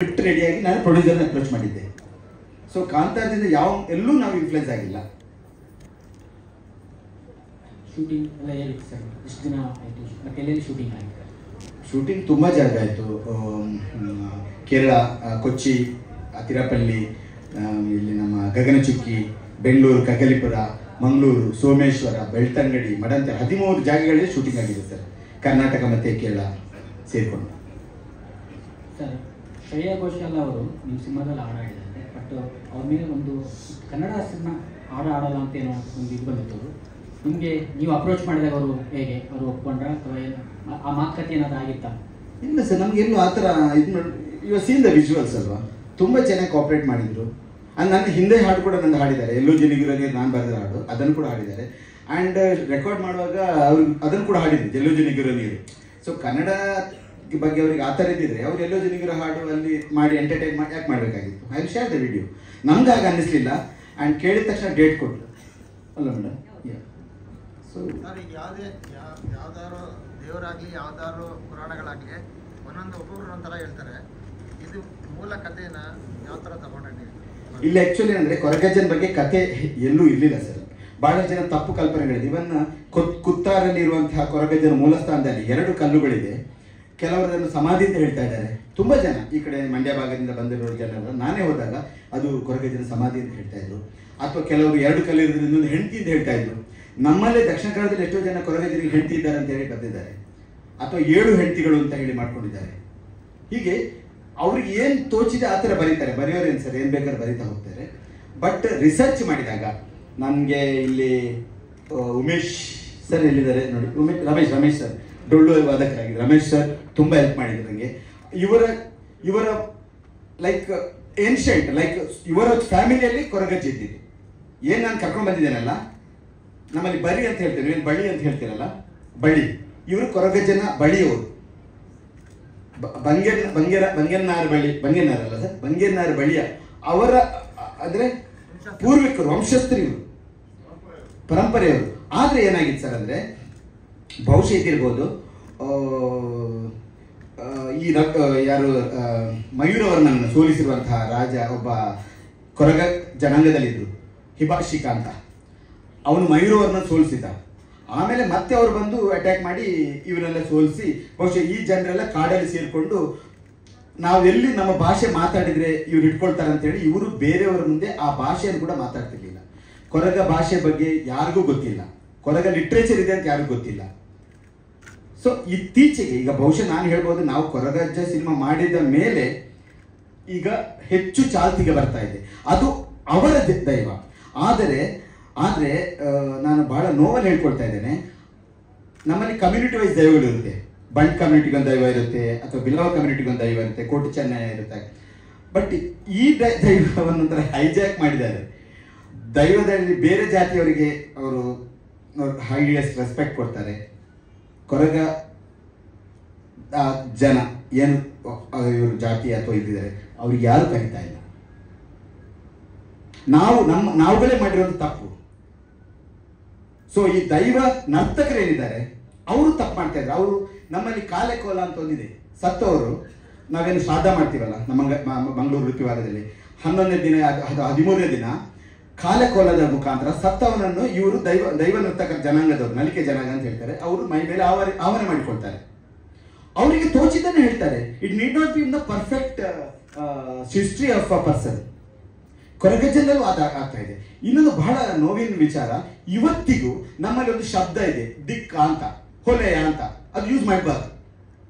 Script ರೆಡಿಯಾಗಿ ನಾನು ಪ್ರೊಡ್ಯೂಸರ್ನ approach ಮಾಡಿದ್ದೆ. ಸೊ ಕಾಂತಾರದಿಂದ ಎಲ್ಲೂ ನಾವು ಇನ್ಫ್ಲುಯೆನ್ಸ್ ಆಗಿಲ್ಲ. ಶೂಟಿಂಗ್ ಎಲ್ಲ ಹೇಳಿ ಸರ್, ಎಷ್ಟು ದಿನ ಆಯಿತು ಮತ್ತು ಎಲ್ಲೆಲ್ಲಿ ಶೂಟಿಂಗ್ ಆಯಿತು? ಶೂಟಿಂಗ್ ತುಂಬ ಜಾಗ ಆಯಿತು. ಕೇರಳ, ಕೊಚ್ಚಿ, ತಿರುಪಲ್ಲಿ, ಇಲ್ಲಿ ನಮ್ಮ ಗಗನಚುಕ್ಕಿ, ಬೆಂಗಳೂರು, ಕಗ್ಗಲಿಪುರ, ಮಂಗಳೂರು, ಸೋಮೇಶ್ವರ, ಬೆಳ್ತಂಗಡಿ, ಮಡಂತೆ 13 ಜಾಗಗಳಲ್ಲಿ ಶೂಟಿಂಗ್ ಆಗಿದೆ ಸರ್, ಕರ್ನಾಟಕ ಮತ್ತು ಕೇರಳ ಸೇರಿಕೊಂಡು. ಸರ್, ಶ್ರೇಯಾ ಘೋಷಾಲ್ ಅವರು ನಿಮ್ಮ ಸಿನಿಮಾದಲ್ಲಿ ಹಾಡು ಹಾಡಿದ್ದಾರೆ, ಬಟ್ ಅವ್ರ ಮೇಲೆ ಒಂದು ಕನ್ನಡ ಸಿನಿಮಾ ಹಾಡು ಆಡಲ್ಲ ಅಂತ ಏನೋ ಒಂದು ಇದು ಬಂದಿತ್ತು. ನಿಮಗೆ ನೀವು ಅಪ್ರೋಚ್ ಮಾಡಿದಾಗ ಅವರು ಹೇಗೆ, ಅವರು ಒಪ್ಕೊಂಡ್ರ ಅಥವಾ ಆ ಮಾತುಕತೆ ಏನಾದ್ರು ಆಗಿತ್ತಾ? ಇಲ್ಲ ಸರ್, ನಮಗೆಲ್ಲೂ ಆ ಥರ ಇದು ಮಾಡಿ ಇವಾಗ ಸೀನ್ ದ ವಿಜುವಲ್ಸ್ ಅಲ್ವಾ, ತುಂಬ ಚೆನ್ನಾಗಿ ಕೋಆಪ್ರೇಟ್ ಮಾಡಿದರು. ನನ್ನ ಹಿಂದೆ ಹಾಡು ಕೂಡ ನಂದು ಹಾಡಿದ್ದಾರೆ, ಎಲ್ಲೋ ಜನಿಗಿರೋ ನೀರು ನಾನು ಬರೆದ ಹಾಡು, ಅದನ್ನು ಕೂಡ ಹಾಡಿದ್ದಾರೆ. ಆ್ಯಂಡ್ ರೆಕಾರ್ಡ್ ಮಾಡುವಾಗ ಅವ್ರು ಅದನ್ನು ಕೂಡ ಹಾಡಿದ್ರು, ಎಲ್ಲೋ ಜನಿಗಿರೋ ನೀರು. ಸೊ ಕನ್ನಡ ಬಗ್ಗೆ ಅವ್ರಿಗೆ ಆ ಥರ ಇದ್ದಿದ್ರೆ ಅವ್ರು ಎಲ್ಲೋ ಜನಿಗಿರೋ ಹಾಡು ಅಲ್ಲಿ ಮಾಡಿ ಎಂಟರ್ಟೈನ್ ಮಾಡಿ ಯಾಕೆ ಮಾಡಬೇಕಾಗಿತ್ತು? I will share the video. ನಮ್ಗೆ ಆಗ ಅನ್ನಿಸ್ಲಿಲ್ಲ. ಆ್ಯಂಡ್ ಕೇಳಿದ ತಕ್ಷಣ ಡೇಟ್ ಕೊಟ್ಟರು ಅಲ್ಲ ಮೇಡಮ್. ಸೊ ಈಗ ಯಾವ್ದಾದ್ರು ದೇವರಾಗಲಿ ಯಾವ್ದಾದ್ರು ಪುರಾಣಗಳಾಗಲಿ ಒಬ್ಬೊಬ್ರು ಒಂಥರ ಹೇಳ್ತಾರೆ. ಇದು ಮೂಲ ಕಥೆನ ಯಾವ ಥರ ತಗೊಂಡಿದ್ದೀವಿ? ಇಲ್ಲಿ ಆ್ಯಕ್ಚುಲಿ ಅಂದರೆ ಕೊರಗಜ್ಜನ ಬಗ್ಗೆ ಕತೆ ಎಲ್ಲೂ ಇರಲಿಲ್ಲ ಸರ್. ಬಹಳಷ್ಟು ಜನ ತಪ್ಪು ಕಲ್ಪನೆಗಳಿದೆ. ಇವನ್ ಕುತ್ತಾರಲ್ಲಿ ಇರುವಂತಹ ಕೊರಗಜ್ಜನ ಮೂಲಸ್ಥಾನದಲ್ಲಿ 2 ಕಲ್ಲುಗಳಿದೆ. ಕೆಲವರು ಅದನ್ನು ಸಮಾಧಿ ಅಂತ ಹೇಳ್ತಾ ಇದ್ದಾರೆ. ತುಂಬ ಜನ ಈ ಕಡೆ ಮಂಡ್ಯ ಭಾಗದಿಂದ ಬಂದಿರೋ ಜನರು ನಾನೇ ಹೋದಾಗ ಅದು ಕೊರಗಜ್ಜನ ಸಮಾಧಿ ಅಂತ ಹೇಳ್ತಾ ಇದ್ರು. ಅಥವಾ ಕೆಲವರು 2 ಕಲ್ಲು ಇರೋದ್ರಿಂದ ಒಂದು ಹೆಂಡತಿ ಅಂತ ಹೇಳ್ತಾ ಇದ್ರು. ನಮ್ಮಲ್ಲೇ ದಕ್ಷಿಣ ಕನ್ನಡದಲ್ಲಿ ಎಷ್ಟೋ ಜನ ಕೊರಗಜ್ಜನಿಗೆ ಹೆಂಡತಿ ಇದ್ದಾರೆ ಅಂತ ಹೇಳಿ ಬಂದಿದ್ದಾರೆ, ಅಥವಾ 7 ಹೆಂಡತಿಗಳು ಅಂತ ಹೇಳಿ ಮಾಡ್ಕೊಂಡಿದ್ದಾರೆ. ಹೀಗೆ ಅವ್ರಿಗೆ ಏನು ತೋಚಿದೆ ಆ ಥರ ಬರೀತಾರೆ. ಬರೆಯೋರೇನು ಸರ್, ಏನು ಬೇಕಾದ್ರೆ ಬರೀತಾ ಹೋಗ್ತಾರೆ. ಬಟ್ ರಿಸರ್ಚ್ ಮಾಡಿದಾಗ ನನಗೆ ಇಲ್ಲಿ ಉಮೇಶ್ ಸರ್ ಎಲ್ಲಿದ್ದಾರೆ ನೋಡಿ, ರಮೇಶ್ ಸರ್ ಡೊಳ್ಳು ವಾದಕರಾಗಿದ್ದಾರೆ. ರಮೇಶ್ ಸರ್ ತುಂಬ ಹೆಲ್ಪ್ ಮಾಡಿದ್ರು ನನಗೆ. ಇವರ ಲೈಕ್ ಏನ್ಷಂಟ್ ಲೈಕ್ ಇವರ ಫ್ಯಾಮಿಲಿಯಲ್ಲಿ ಕೊರಗಜ್ಜೆ ಇದ್ದಿದೆ. ಏನು ನಾನು ಕರ್ಕೊಂಡು ಬಂದಿದ್ದೇನಲ್ಲ, ನಮ್ಮಲ್ಲಿ ಬರಿ ಅಂತ ಹೇಳ್ತೇವೆ, ಏನು ಬಳಿ ಅಂತ ಹೇಳ್ತೀರಲ್ಲ, ಬಳಿ. ಇವರು ಕೊರಗಜ್ಜನ ಬಳಿಯವರು. ಬಂಗೆನ್ನಾರು ಅಲ್ಲ ಸರ್, ಬಂಗೆನ್ನಾರು ಬಳಿಯ ಅವರ ಅಂದರೆ ಪೂರ್ವಿಕರು, ವಂಶಸ್ಥರು ಇವರು, ಪರಂಪರೆಯವರು. ಆದರೆ ಏನಾಗಿತ್ತು ಸರ್ ಅಂದರೆ, ಬಹುಶಃ ಇದಿರ್ಬೋದು, ಈ ಯಾರು ಮಯೂರವರ್ಮನನ್ನು ಸೋಲಿಸಿರುವಂತಹ ರಾಜ ಒಬ್ಬ ಕೊರಗ ಜನಾಂಗದಲ್ಲಿದ್ದರು, ಹಿಬಾಷಿಕ ಅಂತ. ಅವನು ಮಯೂರವರ್ಮನ ಸೋಲಿಸಿದ. ಆಮೇಲೆ ಮತ್ತೆ ಅವರು ಬಂದು ಅಟ್ಯಾಕ್ ಮಾಡಿ ಇವರೆಲ್ಲ ಸೋಲಿಸಿ, ಬಹುಶಃ ಈ ಜನರೆಲ್ಲ ಕಾಡಲ್ಲಿ ಸೇರಿಕೊಂಡು ನಾವೆಲ್ಲಿ ನಮ್ಮ ಭಾಷೆ ಮಾತಾಡಿದರೆ ಇವ್ರು ಇಟ್ಕೊಳ್ತಾರೆ ಅಂತೇಳಿ ಇವರು ಬೇರೆಯವರ ಮುಂದೆ ಆ ಭಾಷೆಯನ್ನು ಕೂಡ ಮಾತಾಡ್ತಿರ್ಲಿಲ್ಲ. ಕೊರಗ ಭಾಷೆ ಬಗ್ಗೆ ಯಾರಿಗೂ ಗೊತ್ತಿಲ್ಲ, ಕೊರಗ ಲಿಟ್ರೇಚರ್ ಇದೆ ಅಂತ ಯಾರಿಗೂ ಗೊತ್ತಿಲ್ಲ. ಸೊ ಇತ್ತೀಚೆಗೆ ಈಗ ಬಹುಶಃ ನಾನು ಹೇಳ್ಬೋದು, ನಾವು ಕೊರಗಜ್ಜ ಸಿನಿಮಾ ಮಾಡಿದ ಮೇಲೆ ಈಗ ಹೆಚ್ಚು ಚಾಲ್ತಿಗೆ ಬರ್ತಾ ಇದೆ. ಅದು ಅವರ ದೈವ. ಆದರೆ ನಾನು ಬಹಳ ನೋವಲ್ಲಿ ಹೇಳ್ಕೊಳ್ತಾ ಇದ್ದೇನೆ, ನಮ್ಮಲ್ಲಿ ಕಮ್ಯುನಿಟಿ ವೈಸ್ ದೈವಗಳು ಇರುತ್ತೆ. ಬಂಟ್ ಕಮ್ಯುನಿಟಿಗೊಂದು ದೈವ ಇರುತ್ತೆ, ಅಥವಾ ಬಿಲವ ಕಮ್ಯುನಿಟಿಗೊಂದು ದೈವ ಇರುತ್ತೆ, ಕೋಟಿ ಚೆನ್ನೈ ಇರುತ್ತೆ. ಬಟ್ ಈ ದೈವವನ್ನೊಂಥರ ಹೈಜಾಕ್ ಮಾಡಿದ್ದಾರೆ. ದೈವದಲ್ಲಿ ಬೇರೆ ಜಾತಿಯವರಿಗೆ ಅವರು ಹೈಯೆಸ್ಟ್ ರೆಸ್ಪೆಕ್ಟ್ ಕೊಡ್ತಾರೆ. ಕೊರಗ ಜನ ಏನು ಇವರು ಜಾತಿ ಅಥವಾ ಇದ್ದಿದ್ದಾರೆ ಅವ್ರಿಗೆ ಯಾರು ಕರೀತಾ ಇಲ್ಲ. ನಾವುಗಳೇ ಮಾಡಿರೋದು ತಪ್ಪು. ಸೊ ಈ ದೈವ ನರ್ತಕರೇನಿದ್ದಾರೆ ಅವರು ತಪ್ಪು ಮಾಡ್ತಾ ಇದ್ದಾರೆ. ಅವರು ನಮ್ಮಲ್ಲಿ ಕಾಲೆಕೋಲ ಅಂತ ಒಂದಿದೆ. ಸತ್ತವರು ನಾವೇನು ಶ್ರಾದ್ದ ಮಾಡ್ತೀವಲ್ಲ ನಮ್ಮ ಮಂಗಳೂರು ಋತುವಾರದಲ್ಲಿ 11ನೇ ದಿನ ಅಥವಾ 13ನೇ ದಿನ ಕಾಲೆಕೋಲದ ಮುಖಾಂತರ ಸತ್ತವನನ್ನು ಇವರು ದೈವ ನರ್ತಕ ಜನಾಂಗದವರು, ನಲಿಕೆ ಜನಾಂಗ ಅಂತ ಹೇಳ್ತಾರೆ, ಅವರು ಮೈ ಮೇಲೆ ಆವರಣೆ ಮಾಡಿಕೊಳ್ತಾರೆ. ಅವರಿಗೆ ತೋಚಿದ್ದನ್ನು ಹೇಳ್ತಾರೆ. It need not be in the perfect history of a person. ಕೊರಗಜ್ಜನಲ್ಲೂ ಆಗ್ತಾ ಇದೆ. ಇನ್ನೊಂದು ಬಹಳ ನೋವಿನ ವಿಚಾರ, ಇವತ್ತಿಗೂ ನಮ್ಮಲ್ಲಿ ಒಂದು ಶಬ್ದ ಇದೆ, ದಿಕ್ಕ ಅಂತ, ಹೊಲೆಯ ಅಂತ. ಅದು ಯೂಸ್ ಮಾಡಬಾರ್ದು,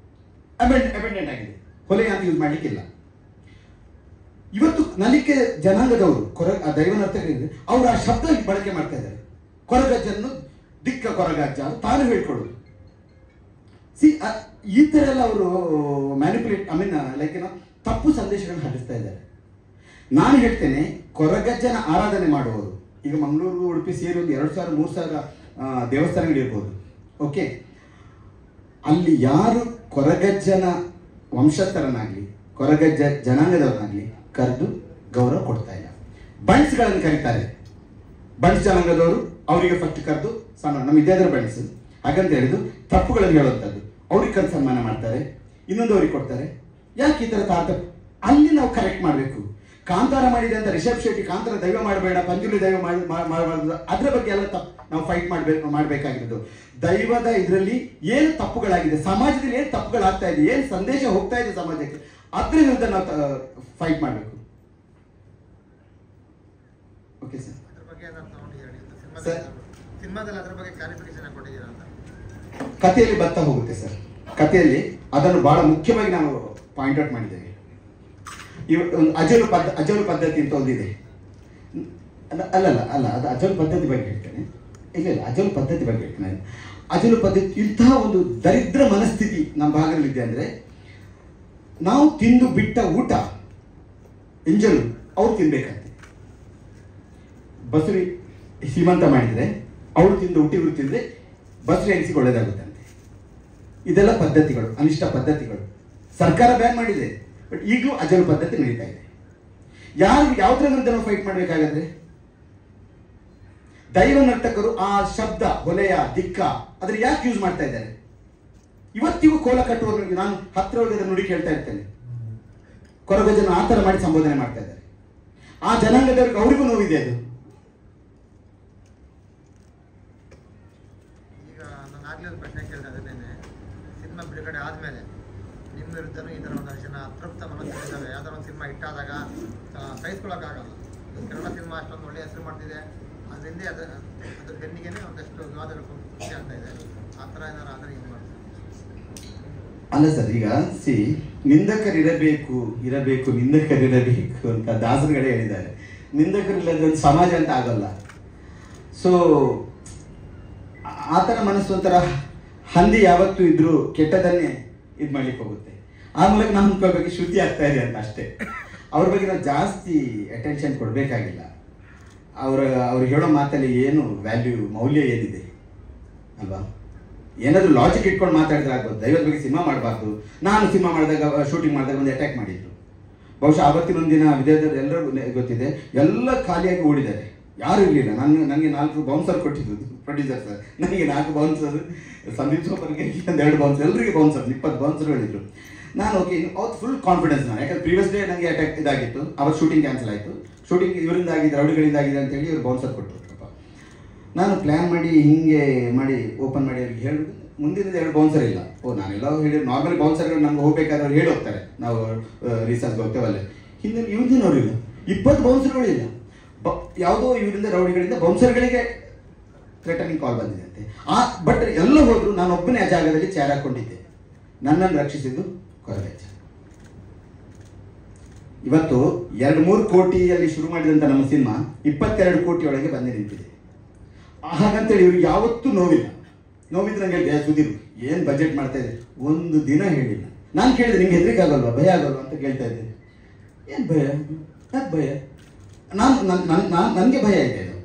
ಅಬೆಂಡೆಂಟ್ ಆಗಿದೆ. ಹೊಲೆಯ ಅಂತ ಯೂಸ್ ಮಾಡ್ಲಿಕ್ಕಿಲ್ಲ. ಇವತ್ತು ನಲಿಕೆ ಜನಾಂಗದವರು ದೈವ ನರ್ತಕರಿದ್ದಾರೆ, ಅವರು ಆ ಶಬ್ದ ಬಳಕೆ ಮಾಡ್ತಾ ಇದ್ದಾರೆ. ಕೊರಗಜ್ಜನ್ನು ದಿಕ್ಕ ಕೊರಗಜ್ಜ ಅಂತ ತಾನು ಹೇಳ್ಕೊಳ್ಳೋದು. ಈ ಥರ ಎಲ್ಲ ಅವರು ಮ್ಯಾನಿಪುಲೇಟ್ ಲೈಕ್ ಏನೋ ತಪ್ಪು ಸಂದೇಶಗಳನ್ನು ಹರಿಸ್ತಾ ಇದ್ದಾರೆ. ನಾನು ಹೇಳ್ತೇನೆ, ಕೊರಗಜ್ಜನ ಆರಾಧನೆ ಮಾಡುವವರು ಈಗ ಮಂಗಳೂರು, ಉಡುಪಿ ಸೇರಿ ಒಂದು 2000-3000 ದೇವಸ್ಥಾನಗಳಿರ್ಬೋದು. ಓಕೆ, ಅಲ್ಲಿ ಯಾರು ಕೊರಗಜ್ಜನ ವಂಶಸ್ಥರನ್ನಾಗಲಿ ಕೊರಗಜ್ಜ ಜನಾಂಗದವರನ್ನಾಗಲಿ ಕರೆದು ಗೌರವ ಕೊಡ್ತಾ ಇಲ್ಲ. ಬಂಟ್ಸ್ಗಳನ್ನು ಕರೀತಾರೆ. ಬಂಟ್ಸ್ ಜನಾಂಗದವರು ಅವರಿಗೆ ಫಸ್ಟ್ ಕರೆದು ನಮ್ಮ ವಿದ್ಯಾಧರ ಬಂಟ್ಸ್ ಹಾಗಂತ ಹೇಳಿದ್ದು ತಪ್ಪುಗಳನ್ನು ಹೇಳುವಂಥದ್ದು. ಅವ್ರಿಗೆ ಕರೆದು ಸನ್ಮಾನ ಮಾಡ್ತಾರೆ, ಇನ್ನೊಂದು ಅವ್ರಿಗೆ ಕೊಡ್ತಾರೆ. ಯಾಕೆ ಈ ಥರ ಅಲ್ಲಿ ನಾವು ಕರೆಕ್ಟ್ ಮಾಡಬೇಕು. ಕಾಂತಾರ ಮಾಡಿದೆ ಅಂತ ರಿಷಬ್ ಶೆಟ್ಟಿ ಕಾಂತಾರ ದೈವ ಮಾಡಬೇಡ, ಪಂಜುರ್ಲಿ ದೈವ ಮಾಡಬಾರ್ದು, ಅದ್ರ ಬಗ್ಗೆ ಎಲ್ಲ ನಾವು ಫೈಟ್ ಮಾಡಬೇಕಾಗಿರೋದು. ದೈವದ ಇದರಲ್ಲಿ ಏನು ತಪ್ಪುಗಳಾಗಿದೆ, ಸಮಾಜದಲ್ಲಿ ಏನು ತಪ್ಪುಗಳಾಗ್ತಾ ಇದೆ, ಏನು ಸಂದೇಶ ಹೋಗ್ತಾ ಇದೆ ಸಮಾಜಕ್ಕೆ, ಅದ್ರ ವಿರುದ್ಧ ನಾವು ಫೈಟ್ ಮಾಡಬೇಕು. Okay sir. ಅದ್ರ ಬಗ್ಗೆ ಏನಾದ್ರು ತಗೊಂಡಿದ್ದೀರಾ ಸಿನಿಮಾದಲ್ಲಿ ಅದ್ರ ಬಗ್ಗೆ ಕ್ಲಾರಿಫಿಕೇಶನ್ ಕೊಟ್ಟಿದ್ದೀರಾ ಅಂತ? ಕಥೆಯಲ್ಲಿ ಬರ್ತಾ ಹೋಗುತ್ತೆ ಸರ್. ಕಥೆಯಲ್ಲಿ ಅದನ್ನು ಬಹಳ ಮುಖ್ಯವಾಗಿ ನಾವು ಪಾಯಿಂಟ್ ಔಟ್ ಮಾಡಿದ್ದೇವೆ. ಅಜಲು ಪದ್ಧತಿ ಅಂತ ಒಂದಿದೆ. ಅಲ್ಲ ಅದು ಅಜಲು ಪದ್ಧತಿ ಬಗ್ಗೆ ಹೇಳ್ತೇನೆ. ಇಲ್ಲ ಅಜಲು ಪದ್ಧತಿ ಬಗ್ಗೆ ಹೇಳ್ತೇನೆ. ಅಜಲು ಪದ್ಧತಿ ಇಂತಹ ಒಂದು ದರಿದ್ರ ಮನಸ್ಥಿತಿ ನಮ್ಮ ಭಾಗದಲ್ಲಿದೆ. ಅಂದರೆ ನಾವು ತಿಂದು ಬಿಟ್ಟ ಊಟ ಎಂಜಲು ಅವ್ರು ತಿನ್ಬೇಕಂತೆ. ಬಸುರಿ ಸೀಮಂತ ಮಾಡಿದರೆ ಅವಳು ತಿಂದು ಊಟ ಇವರು ತಿಂದರೆ ಬಸುರಿ ಹೆಂಗಸಿಗೆ ಒಳ್ಳೆಯದಾಗುತ್ತಂತೆ. ಇದೆಲ್ಲ ಪದ್ಧತಿಗಳು, ಅನಿಷ್ಟ ಪದ್ಧತಿಗಳು. ಸರ್ಕಾರ ಬ್ಯಾನ್ ಮಾಡಿದೆ, ಬಟ್ ಈಗಲೂ ಅಜಲು ಪದ್ಧತಿ ನಡೀತಾ ಇದೆ. ಯಾವುದರ ವಿರುದ್ಧ ನಾವು ಫೈಟ್ ಮಾಡಬೇಕಾಗಂದ್ರೆ, ದೈವ ನರ್ತಕರು ಆ ಶಬ್ದ ಹೊಲೆಯ ದಿಕ್ಕ ಅದ್ರ ಯಾಕೆ ಯೂಸ್ ಮಾಡ್ತಾ ಇದ್ದಾರೆ? ಇವತ್ತಿಗೂ ಕೋಲ ಕಟ್ಟುವವರಿಗೆ ನಾನು ಹತ್ರ ಹೋಗಿ ಅದನ್ನು ನುಡಿ ಕೇಳ್ತಾ ಇರ್ತೇನೆ. ಕೊರಗಜನ ಆ ಥರ ಮಾಡಿ ಸಂಬೋಧನೆ ಮಾಡ್ತಾ ಇದ್ದಾರೆ. ಆ ಜನಾಂಗದವ್ರಿಗೆ ಅವರಿಗೂ ನೋವಿದೆ. ಅದು ಈಗ ನಾನು ಆಗ್ಲೇ ಒಂದು ಪ್ರಶ್ನೆ ಕೇಳ್ತಾ ಇದ್ದೇನೆ. ಸಿನಿಮಾ ಬಿಡುಗಡೆ ಆದ್ಮೇಲೆ ನಿಮ್ಮ ವಿರುದ್ಧನೂ ಈ ಥರ ಒಂದಷ್ಟು ಜನ ಅತೃಪ್ತ ಮನಸ್ಸಿದ್ದಾವೆ. ಯಾವ್ದಾರ ಒಂದು ಸಿನಿಮಾ ಹಿಟ್ಟಾದಾಗ ಸಹಿಸ್ಕೊಳ್ಳೋಕ್ಕಾಗಲ್ಲ. ಕನ್ನಡ ಸಿನಿಮಾ ಅಷ್ಟೊಂದು ಒಳ್ಳೆಯ ಹೆಸರು ಮಾಡ್ತಿದೆ, ಅದರಿಂದ ಅದ್ರ ಬೆನ್ನಿಗೆ ಒಂದಷ್ಟು ವಿವಾದಗಳು ಸೃಷ್ಟಿ ಆಗ್ತಾ ಇದೆ. ಆ ಥರ ಏನಾರು ಆದರೆ ಏನು ಮಾಡ್ತಾರೆ? ಅಲ್ಲ ಸರ್, ಈಗ ನಿಂದಕರಿರಬೇಕು ನಿಂದಕರಿರಬೇಕು ಅಂತ ದಾಸರುಗಳೇ ಹೇಳಿದ್ದಾರೆ. ನಿಂದಕರಿಲ್ಲದ ಒಂದು ಸಮಾಜ ಅಂತ ಆಗಲ್ಲ. ಸೊ ಆ ಥರ ಮನಸ್ಸು ಒಂಥರ ಹಂದಿ ಯಾವತ್ತೂ ಇದ್ರೂ ಕೆಟ್ಟದನ್ನೇ ಇದು ಮಾಡ್ಲಿಕ್ಕೆ ಹೋಗುತ್ತೆ. ಆ ಮೂಲಕ ನಮ್ಮ ಬಗ್ಗೆ ಶ್ರುತಿ ಆಗ್ತಾ ಇದೆ ಅಂತ ಅಷ್ಟೇ. ಅವ್ರ ಬಗ್ಗೆ ನಾವು ಜಾಸ್ತಿ ಅಟೆನ್ಷನ್ ಕೊಡಬೇಕಾಗಿಲ್ಲ. ಅವ್ರು ಹೇಳೋ ಮಾತಲ್ಲಿ ಏನು ಮೌಲ್ಯ ಏನಿದೆ ಅಲ್ವಾ? ಏನಾದರೂ ಲಾಜಿಕ್ ಇಟ್ಕೊಂಡು ಮಾತಾಡಿದ್ರೆ ಆಗ್ಬೋದು. ದೈವದ ಬಗ್ಗೆ ಸಿನಿಮಾ ಮಾಡಬಾರ್ದು. ನಾನು ಸಿನಿಮಾ ಮಾಡಿದಾಗ ಶೂಟಿಂಗ್ ಮಾಡಿದಾಗ ಒಂದು ಅಟ್ಯಾಕ್ ಮಾಡಿದ್ರು. ಬಹುಶಃ ಆವತ್ತಿನೊಂದಿನ ವಿದ್ಯಾರ್ಥಿಗಳು ಎಲ್ಲರಿಗೂ ಗೊತ್ತಿದೆ, ಎಲ್ಲ ಖಾಲಿಯಾಗಿ ಓಡಿದ್ದಾರೆ, ಯಾರು ಇರಲಿಲ್ಲ. ನನಗೆ 4 ಬೌನ್ಸರ್ ಕೊಟ್ಟಿದ್ದು ಪ್ರೊಡ್ಯೂಸರ್ ಸರ್. ನನಗೆ 4 ಬೌನ್ಸರ್, ಸಂದೀಪ್ ಸೋಪರ್ಗೆ 2 ಬೌನ್ಸರ್, ಎಲ್ಲರಿಗೆ ಬೌನ್ಸರ್ 20 ಬೌನ್ಸರ್ಗಳಿದ್ರು. ನಾನು ಓಕೆ ಅವತ್ತು ಫುಲ್ ಕಾನ್ಫಿಡೆನ್ಸ್ ನಾನು, ಯಾಕಂದ್ರೆ ಪ್ರೀವಿಯಸ್ ಡೇ ನನಗೆ ಅಟ್ಯಾಕ್ ಇದಾಗಿತ್ತು. ಅವತ್ತು ಶೂಟಿಂಗ್ ಕ್ಯಾನ್ಸಲ್ ಆಯಿತು. ಶೂಟಿಂಗ್ ಇವರಿಂದ ಆಗಿದೆ, ರೌಡಿಗಳಿಂದ ಆಗಿದೆ ಅಂತೇಳಿ ಇವರು ಬೌನ್ಸರ್ ಕೊಟ್ಟರು. ನಾನು ಪ್ಲ್ಯಾನ್ ಮಾಡಿ ಹಿಂಗೆ ಮಾಡಿ ಓಪನ್ ಮಾಡಿ ಅವ್ರಿಗೆ ಹೇಳೋದು, ಮುಂದಿನ 2 ಬೌನ್ಸರ್ ಇಲ್ಲ. ನಾನೆಲ್ಲ ಹೇಳಿ ನಾರ್ಮಲ್ ಬೌನ್ಸರ್ಗಳು ನಮ್ಗೆ ಹೋಗ್ಬೇಕಾದ್ರೆ ಅವ್ರು ಹೇಳಿ ಹೋಗ್ತಾರೆ, ನಾವು ರಿಸರ್ಚ್ಗೆ ಹೋಗ್ತೇವಲ್ಲೇ. ಹಿಂದೆ ಇವ್ರದಿನವ್ರಿಲ್ಲ, 20 ಬೌನ್ಸರ್ಗಳಿಲ್ಲ. ಯಾವುದೋ ಇವರಿಂದ ರೌಡಿಗಳಿಂದ ಬೌನ್ಸರ್ಗಳಿಗೆ ಥ್ರೆಟನಿಂಗ್ ಕಾಲ್ ಬಂದಿದೆ. ಬಟ್ ಎಲ್ಲ ಹೋದ್ರು ನಾನು ಒಬ್ಬನೇ ಆ ಜಾಗದಲ್ಲಿ ಚೇರ್ ಹಾಕೊಂಡಿದ್ದೆ. ನನ್ನನ್ನು ರಕ್ಷಿಸಿದ್ದು ಕೊರಗಜ್ಜ. ಇವತ್ತು 2-3 ಕೋಟಿಯಲ್ಲಿ ಶುರು ಮಾಡಿದಂಥ ನಮ್ಮ ಸಿನಿಮಾ 22 ಕೋಟಿಯೊಳಗೆ ಬಂದು ನಿಂತಿದೆ. ಹಾಗಂತೇಳಿ ಇವ್ರಿಗೆ ಯಾವತ್ತೂ ನೋವಿದ್ರೆ ನಂಗೆ ಹೇಳಿದೆ, ಸುದೀಪ್ ಏನು ಬಜೆಟ್ ಮಾಡ್ತಾ ಇದ್ದೆ, ಒಂದು ದಿನ ಹೇಳಿಲ್ಲ. ನಾನು ಕೇಳಿದೆ, ನಿಮ್ಗೆ ಹೆದರಿಕೆ ಆಗಲ್ವಾ, ಭಯ ಆಗಲ್ವಾ ಅಂತ ಕೇಳ್ತಾ ಇದ್ದೆ. ಏನು ಭಯ, ಯಾಕೆ ಭಯ? ನನಗೆ ಭಯ ಇದೆ. ಅದು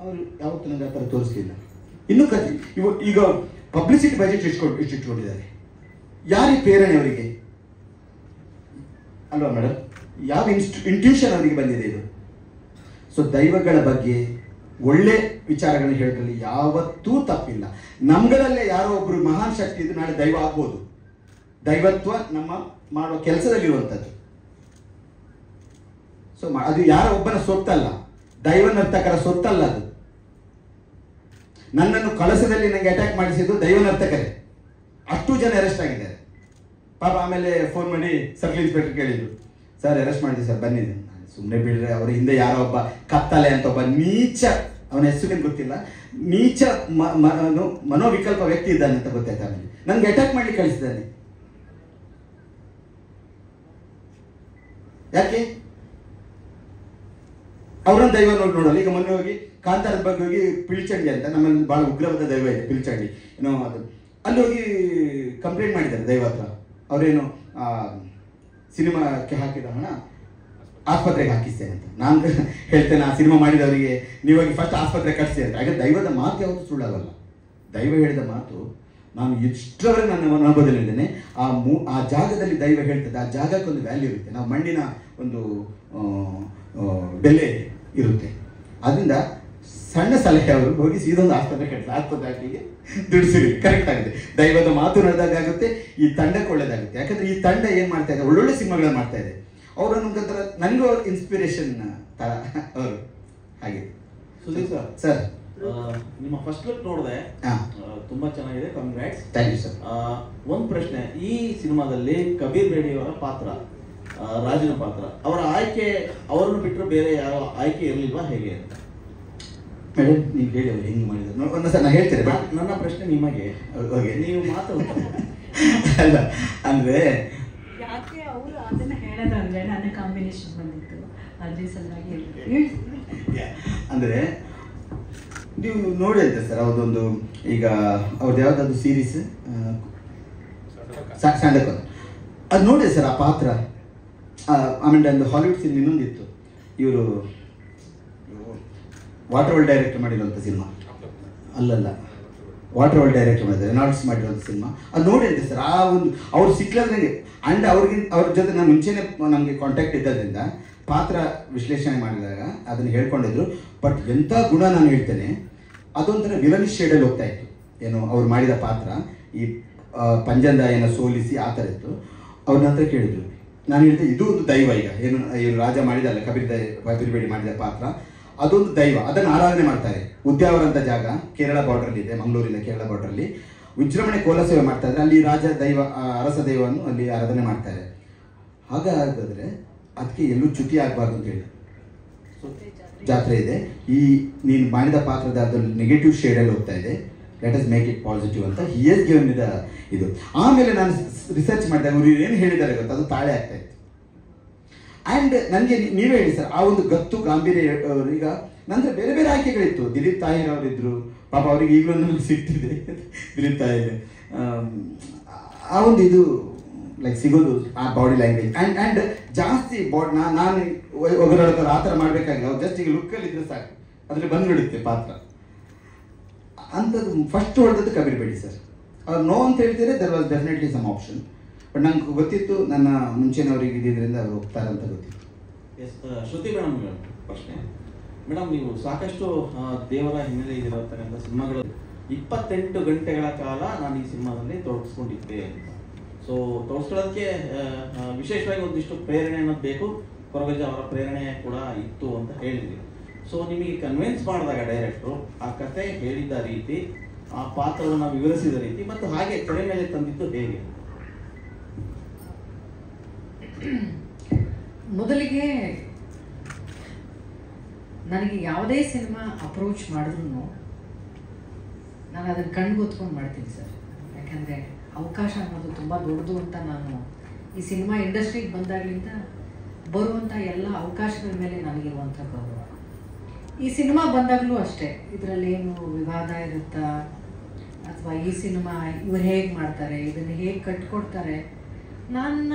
ಅವರು ಯಾವತ್ತೂ ನನಗೆ ಆ ಥರ ತೋರಿಸ್ಲಿಲ್ಲ. ಇನ್ನೂ ಈಗ ಪಬ್ಲಿಸಿಟಿ ಬಜೆಟ್ ಇಟ್ಕೊಂಡಿದ್ದಾರೆ. ಯಾರಿಗೆ ಪ್ರೇರಣೆ ಅವರಿಗೆ ಅಲ್ವಾ ಮೇಡಮ್? ಯಾವ ಇಂಟ್ಯೂಷನ್ ಅವರಿಗೆ ಬಂದಿದೆ ಇದು? ಸೊ ದೈವಗಳ ಬಗ್ಗೆ ಒಳ್ಳೆ ವಿಚಾರಗಳನ್ನ ಹೇಳೋದ್ರಲ್ಲಿ ಯಾವತ್ತೂ ತಪ್ಪಿಲ್ಲ. ನಮ್ಗಳಲ್ಲೇ ಯಾರೋ ಒಬ್ರು ಮಹಾನ್ ಶಕ್ತಿ ಇದ್ದು ನಾಳೆ ದೈವ ಆಗ್ಬೋದು. ದೈವತ್ವ ನಮ್ಮ ಮಾಡುವ ಕೆಲಸದಲ್ಲಿರುವಂಥದ್ದು. ಸೊ ಅದು ಯಾರ ಒಬ್ಬನ ಸೊತ್ತಲ್ಲ, ದೈವ ನರ್ತಕರ ಸೊತ್ತಲ್ಲ ಅದು. ನನ್ನನ್ನು ಕಳಸದಲ್ಲಿ ನನಗೆ ಅಟ್ಯಾಕ್ ಮಾಡಿಸಿದ್ದು ದೈವ ನರ್ತಕರೇ. ಅಷ್ಟು ಜನ ಅರೆಸ್ಟ್ ಆಗಿದ್ದಾರೆ ಪಾಪ. ಆಮೇಲೆ ಫೋನ್ ಮಾಡಿ ಸರ್ಕಲ್ ಇನ್ಸ್ಪೆಕ್ಟರ್ ಕೇಳಿದ್ರು, ಸರ್ ಅರೆಸ್ಟ್ ಮಾಡಿದ್ವಿ ಸರ್, ಬನ್ನಿ. ಸುಮ್ಮನೆ ಬಿಡ್ರೆ, ಅವರ ಹಿಂದೆ ಯಾರೋ ಒಬ್ಬ ಕತ್ತಲೆ ಅಂತ ಒಬ್ಬ ನೀಚ, ಅವನ ಹೆಸರೇನು ಗೊತ್ತಿಲ್ಲ, ನೀಚ ಮನೋವಿಕಲ್ಪ ವ್ಯಕ್ತಿ ಇದ್ದಾನೆ ಅಂತ ಗೊತ್ತಾಯ್ತು. ಆಮೇಲೆ ನನಗೆ ಅಟ್ಯಾಕ್ ಮಾಡ್ಲಿಕ್ಕೆ ಕಳಿಸಿದ್ದಾನೆ. ಯಾಕೆ? ಅವರನ್ನ ದೈವ ನೋಡಲ್ಲ. ಈಗ ಮೊನ್ನೆ ಹೋಗಿ ಕಾಂತಾರದ ಬಗ್ಗೆ ಹೋಗಿ ಪಿಳ್ಚಂಡಿ ಅಂತ, ನಮ್ಮಲ್ಲಿ ಬಹಳ ಉಗ್ರವಾದ ದೈವ ಇದೆ ಪಿಳ್ಚಂಡಿ, ಏನೋ ಅದು, ಅಲ್ಲಿ ಹೋಗಿ ಕಂಪ್ಲೇಂಟ್ ಮಾಡಿದ್ದಾರೆ ದೈವ ಹತ್ರ. ಅವರೇನು ಸಿನಿಮಾಕ್ಕೆ ಹಾಕಿದ ಹಣ ಆಸ್ಪತ್ರೆಗೆ ಹಾಕಿಸ್ತೇನೆ ಅಂತ. ನಾನು ಹೇಳ್ತೇನೆ, ಆ ಸಿನಿಮಾ ಮಾಡಿದವರಿಗೆ ನೀವಾಗಿ ಫಸ್ಟ್ ಆಸ್ಪತ್ರೆ ಕಟ್ಸಿ ಅಂತ. ಹಾಗೆ ದೈವದ ಮಾತು ಯಾವತ್ತೂ ಸುಳ್ಳಾಗಲ್ಲ. ದೈವ ಹೇಳಿದ ಮಾತು ನಾನು ಇಷ್ಟರವರೆಗೆ ನನ್ನ ಅನುಭವದಲ್ಲಿದ್ದೇನೆ. ಆ ಜಾಗದಲ್ಲಿ ದೈವ ಹೇಳ್ತದೆ, ಆ ಜಾಗಕ್ಕೊಂದು ವ್ಯಾಲ್ಯೂ ಇರುತ್ತೆ. ನಾವು ಮಣ್ಣಿನ ಒಂದು ಬೆಲೆ ಇರುತ್ತೆ. ಅದರಿಂದ ಸಣ್ಣ ಸಲಹೆ ಅವರು ಹೋಗಿ ಸೀದೊಂದು ಆಸ್ಪತ್ರೆ ಕಟ್ಟಿಲ್ಲ, ಆಸ್ಪತ್ರೆ ಹಾಕಿಗೆ ದುಡ್ಡು ಸಿಗಲಿ, ಕರೆಕ್ಟ್ ಆಗುತ್ತೆ. ದೈವದ ಮಾತು ನಡೆದಾಗುತ್ತೆ, ಈ ತಂಡಕ್ಕೆ ಒಳ್ಳೇದಾಗುತ್ತೆ. ಯಾಕಂದ್ರೆ ಈ ತಂಡ ಏನು ಮಾಡ್ತಾ ಇದೆ, ಒಳ್ಳೊಳ್ಳೆ ಸಿನಿಮಾಗಳನ್ನ ಮಾಡ್ತಾ ಇದೆ. ಅವರು ನಮ್ಗಂತರ ನನಗೂ ಇನ್ಸ್ಪಿರೇಷನ್ ತರ ಅವರು ಹಾಗೆ. ಸುದೀಪ್ ಸರ್ ನಿಮ್ಮ ಫಸ್ಟ್ ಲುಕ್ ನೋಡಿದೆ, ತುಂಬಾ ಚೆನ್ನಾಗಿದೆ, ಕಂಗ್ರಾಟ್ಸ್. Thank you sir. ಒಂದು ಪ್ರಶ್ನೆ, ಈ ಸಿನಿಮಾದಲ್ಲಿ ಕಬೀರ್ ಬೇಡಿ ಅವರ ಪಾತ್ರ, ರಾಜನ ಪಾತ್ರ, ಅವರ ಆಯ್ಕೆ ಅವರನ್ನು ಬಿಟ್ಟರೆ ಬೇರೆ ಯಾವ ಆಯ್ಕೆ ಇರಲಿಲ್ವಾ ಹೇಗೆ ಅಂತ? ಮೇಡಮ್ ನೀವು ಹೇಳಿ ಅವ್ರು ಹೆಂಗೆ ಮಾಡಿದ್ರು ಒಂದು ಸರ್ ನಾನು ಹೇಳ್ತೇನೆ. ನನ್ನ ಪ್ರಶ್ನೆ ನಿಮಗೆ, ನೀವು ಮಾತಾಡ್ತಾರೆ ಅಲ್ಲ ಅಂದರೆ ಯಾಕೆ ಅವರು ಅದನ್ನ ಹೇಳೋದಂದ್ರೆ ನನ್ನ ಕಾಂಬಿನೇಷನ್ ಬಂದಿತ್ತು, ಅದೇ ಸಲುವಾಗಿ ಅಂದರೆ ನೀವು ನೋಡಿ ಅಂತ ಸರ್ ಅವ್ರದ್ದೊಂದು ಈಗ ಅವ್ರದ್ದು ಯಾವುದಾದ್ರು ಸೀರೀಸ್ ಸ್ಯಾಂಡಕೋನ ಅದು ನೋಡಿ ಸರ್ ಆ ಪಾತ್ರ. ಆಮೇಲೆ ಒಂದು ಹಾಲಿವುಡ್ ಸಿನಿಮಾ ಇನ್ನೊಂದಿತ್ತು, ಇವರು ವಾಟರ್ ವರ್ಲ್ಡ್ ಡೈರೆಕ್ಟ್ ಮಾಡಿರುವಂಥ ಸಿನಿಮಾ, ಅಲ್ಲಲ್ಲ ವಾಟರ್ ವರ್ಲ್ಡ್ ಡೈರೆಕ್ಟ್ ಮಾಡಿದ್ದಾರೆ, ರೆನಾಲ್ಡ್ಸ್ ಮಾಡಿರುವಂಥ ಸಿನಿಮಾ. ಅದು ನೋಡಿ ಅಂತೆ ಸರ್ ಆ ಒಂದು ಅವ್ರು ಸಿಕ್ಲಂಗೆ ಆ್ಯಂಡ್ ಅವ್ರ ಜೊತೆ ನಾನು ಮುಂಚೆನೇ ನಮಗೆ ಕಾಂಟ್ಯಾಕ್ಟ್ ಇದ್ದದ್ರಿಂದ ಪಾತ್ರ ವಿಶ್ಲೇಷಣೆ ಮಾಡಿದಾಗ ಅದನ್ನು ಹೇಳ್ಕೊಂಡಿದ್ರು. ಬಟ್ ಎಂಥ ಗುಣ ನಾನು ಹೇಳ್ತೇನೆ, ಅದೊಂಥರ ವಿಲನಿಶ್ ಶೇಡಲ್ಲಿ ಹೋಗ್ತಾ ಇತ್ತು. ಏನು ಅವ್ರು ಮಾಡಿದ ಪಾತ್ರ ಈ ಪಂಜಂದಾಯನ ಸೋಲಿಸಿ ಆ ಥರ ಇತ್ತು. ಅವ್ರ ನಂತರ ಕೇಳಿದ್ರು, ನಾನು ಹೇಳಿದೆ ಇದು ಒಂದು ದೈವ. ಈಗ ಏನು ಇವರು ರಾಜ ಮಾಡಿದಲ್ಲ ಕಬೀರ್ ಬೇಡಿ ಮಾಡಿದ ಪಾತ್ರ ಅದೊಂದು ದೈವ, ಅದನ್ನು ಆರಾಧನೆ ಮಾಡ್ತಾರೆ. ಉದ್ಯಾವರ ಅಂತ ಜಾಗ ಕೇರಳ ಬಾರ್ಡ್ರಲ್ಲಿ ಇದೆ, ಮಂಗಳೂರಿಂದ ಕೇರಳ ಬಾರ್ಡ್ರಲ್ಲಿ ವಿಜೃಂಭಣೆ ಕೋಲ ಸೇವೆ ಮಾಡ್ತಾ ಇದ್ದಾರೆ. ಅಲ್ಲಿ ರಾಜ ದೈವ ಅರಸ ದೈವವನ್ನು ಅಲ್ಲಿ ಆರಾಧನೆ ಮಾಡ್ತಾರೆ. ಹಾಗಾದರೆ ಅದಕ್ಕೆ ಎಲ್ಲೂ ಚ್ಯುತಿ ಆಗಬಾರ್ದು ಅಂತ ಹೇಳಿ ಜಾತ್ರೆ ಇದೆ. ಈ ನೀನು ಮಾಡಿದ ಪಾತ್ರದ ಅದ್ರಲ್ಲಿ ನೆಗೆಟಿವ್ ಶೇಡಲ್ಲಿ ಹೋಗ್ತಾ ಇದೆ, let us make it positive ಅಂತ ಹಿ ಎಸ್ ಗಿವನ್ ಇದ ಇದು. ಆಮೇಲೆ ನಾನು ರಿಸರ್ಚ್ ಮಾಡಿದಾಗ ಇವರು ಏನು ಹೇಳಿದ್ದಾರೆ ಗೊತ್ತಾ, ಅದು ತಾಳೆ ಆಗ್ತಾ ಇತ್ತು. ಆ್ಯಂಡ್ ನನಗೆ ನೀವೇ ಹೇಳಿ ಸರ್, ಆ ಒಂದು ಗತ್ತು ಗಾಂಭೀರ್ಯ. ಈಗ ನಂತರ ಬೇರೆ ಬೇರೆ ಆಯ್ಕೆಗಳಿತ್ತು. ದಿಲೀಪ್ ತಾಹಿರ್ ಅವರಿದ್ದರು, ಪಾಪ ಅವ್ರಿಗೆ ಈಗಲೂ ನಮಗೆ ಸಿಗ್ತಿದೆ ದಿಲೀಪ್ ತಾಹಿರ್. ಆ ಒಂದು ಇದು ಲೈಕ್ ಸಿಗೋದು ಆ ಬಾಡಿ ಲ್ಯಾಂಗ್ವೇಜ್ ಆ್ಯಂಡ್ ಜಾಸ್ತಿ ನಾನು ಒಗರಾಡ್ತಾರೆ ಆ ಥರ ಮಾಡಬೇಕಾಗಿಲ್ಲ. ಅವ್ರು ಜಸ್ಟ್ ಈಗ ಲುಕ್ಕಲ್ಲಿ ಇದ್ರೆ ಸಾಕು, ಅದರಲ್ಲಿ ಬಂದುಬಿಡುತ್ತೆ ಪಾತ್ರ. ಅಂಥದ್ದು ಫಸ್ಟ್ ಹೊಡೆದದ್ದು ಕಬೀರ್ ಬೇಡಿ ಸರ್. ಅವ್ರು ನೋ ಅಂತ ಹೇಳ್ತಿದ್ರೆ there was definitely some option. But ನಂಗೆ ಗೊತ್ತಿತ್ತು ನನ್ನ ಮುಂಚೆನವ್ರಿಗೆ ಇದ್ದಿದ್ದರಿಂದ ಅವ್ರು ಹೋಗ್ತಾರೆ ಅಂತ ಗೊತ್ತಿತ್ತು. ಎಸ್, ಶ್ರುತಿ ಮೇಡಮ್ ಪ್ರಶ್ನೆ. ಮೇಡಮ್, ನೀವು ಸಾಕಷ್ಟು ದೇವರ ಹಿನ್ನೆಲೆ ಇದಿರತಕ್ಕಂಥ ಸಿನಿಮಾಗಳು 28 ಗಂಟೆಗಳ ಕಾಲ ನಾನು ಈ ಸಿನಿಮಾದಲ್ಲಿ ತೊಡಗಿಸ್ಕೊಂಡಿದ್ದೆ ಅಂತ. ಸೊ ತೊಡಗಿಸ್ಕೊಳ್ಳೋದಕ್ಕೆ ವಿಶೇಷವಾಗಿ ಒಂದಿಷ್ಟು ಪ್ರೇರಣೆ ಅನ್ನೋದು ಬೇಕು. ಕೊರಗಜ್ಜ ಅವರ ಪ್ರೇರಣೆ ಕೂಡ ಇತ್ತು ಅಂತ ಹೇಳಿದ್ವಿ. ಸೊ ನಿಮಗೆ ಕನ್ವಿನ್ಸ್ ಮಾಡಿದಾಗ ಡೈರೆಕ್ಟ್ರು ಆ ಕತೆ ಹೇಳಿದ ರೀತಿ, ಆ ಪಾತ್ರವನ್ನು ವಿವರಿಸಿದ ರೀತಿ ಮತ್ತು ಹಾಗೆ ತೆರೆ ಮೇಲೆ ತಂದಿದ್ದು ಹೇಗೆ? ಮೊದಲಿಗೆ ನನಗೆ ಯಾವುದೇ ಸಿನಿಮಾ ಅಪ್ರೋಚ್ ಮಾಡಿದ್ರು ನಾನು ಅದನ್ನು ಕಣ್ಗೊತ್ಕೊಂಡು ಮಾಡ್ತೀನಿ ಸರ್. ಯಾಕಂದರೆ ಅವಕಾಶ ಅನ್ನೋದು ತುಂಬ ದೊಡ್ಡದು ಅಂತ ನಾನು ಈ ಸಿನಿಮಾ ಇಂಡಸ್ಟ್ರಿಗೆ ಬಂದಾಗಲಿಂದ ಬರುವಂಥ ಎಲ್ಲ ಅವಕಾಶಗಳ ಮೇಲೆ ನನಗಿರುವಂಥ ಗೌರವ. ಈ ಸಿನಿಮಾ ಬಂದಾಗಲೂ ಅಷ್ಟೇ, ಇದರಲ್ಲೇನು ವಿವಾದ ಇರುತ್ತಾ ಅಥವಾ ಈ ಸಿನಿಮಾ ಇವ್ರು ಹೇಗೆ ಮಾಡ್ತಾರೆ, ಇದನ್ನು ಹೇಗೆ ಕಟ್ಕೊಡ್ತಾರೆ, ನನ್ನ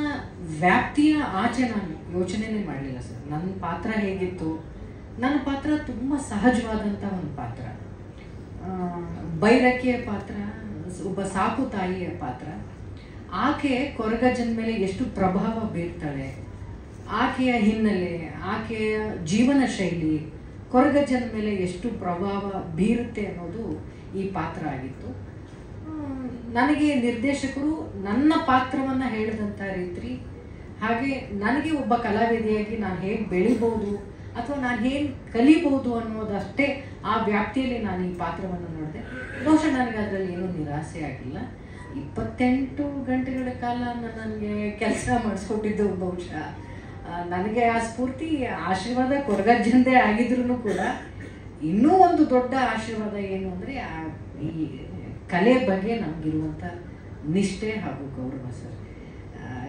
ವ್ಯಾಪ್ತಿಯ ಆಚೆ ನಾನು ಯೋಚನೆನೇ ಮಾಡಲಿಲ್ಲ ಸರ್. ನನ್ನ ಪಾತ್ರ ಹೇಗಿತ್ತು, ನನ್ನ ಪಾತ್ರ ತುಂಬ ಸಹಜವಾದಂಥ ಒಂದು ಪಾತ್ರ, ಬೈರಕಿಯ ಪಾತ್ರ, ಒಬ್ಬ ಸಾಕು ತಾಯಿಯ ಪಾತ್ರ. ಆಕೆ ಕೊರಗಜ್ಜನ ಮೇಲೆ ಎಷ್ಟು ಪ್ರಭಾವ ಬೀರ್ತಾಳೆ, ಆಕೆಯ ಹಿನ್ನೆಲೆ, ಆಕೆಯ ಜೀವನ ಶೈಲಿ ಕೊರಗಜ್ಜನ ಮೇಲೆ ಎಷ್ಟು ಪ್ರಭಾವ ಬೀರುತ್ತೆ ಅನ್ನೋದು ಈ ಪಾತ್ರ ಆಗಿತ್ತು. ನನಗೆ ನಿರ್ದೇಶಕರು ನನ್ನ ಪಾತ್ರವನ್ನು ಹೇಳಿದಂಥ ರೀತಿ, ಹಾಗೆ ನನಗೆ ಒಬ್ಬ ಕಲಾವಿದೆಯಾಗಿ ನಾನು ಹೇಗೆ ಬೆಳಿಬೋದು ಅಥವಾ ನಾನು ಹೇಗೆ ಕಲಿಬೋದು ಅನ್ನೋದಷ್ಟೇ ಆ ವ್ಯಾಪ್ತಿಯಲ್ಲಿ ನಾನು ಈ ಪಾತ್ರವನ್ನು ನೋಡಿದೆ. ಬಹುಶಃ ನನಗೆ ಅದರಲ್ಲಿ ಏನೂ ನಿರಾಸೆ ಆಗಿಲ್ಲ. 28 ಗಂಟೆಗಳ ಕಾಲ ನನಗೆ ಕೆಲಸ ಮಾಡಿಸ್ಕೊಟ್ಟಿದ್ದು ಬಹುಶಃ ನನಗೆ ಆ ಸ್ಫೂರ್ತಿ ಆಶೀರ್ವಾದ ಕೊರಗಜ್ಜಂದೇ ಆಗಿದ್ರೂ ಕೂಡ ಇನ್ನೂ ಒಂದು ದೊಡ್ಡ ಆಶೀರ್ವಾದ ಏನು ಅಂದರೆ ಈ ಕಲೆ ಬಗ್ಗೆ ನಮಗಿರುವಂಥ ನಿಷ್ಠೆ ಹಾಗೂ ಗೌರವ ಸರ್.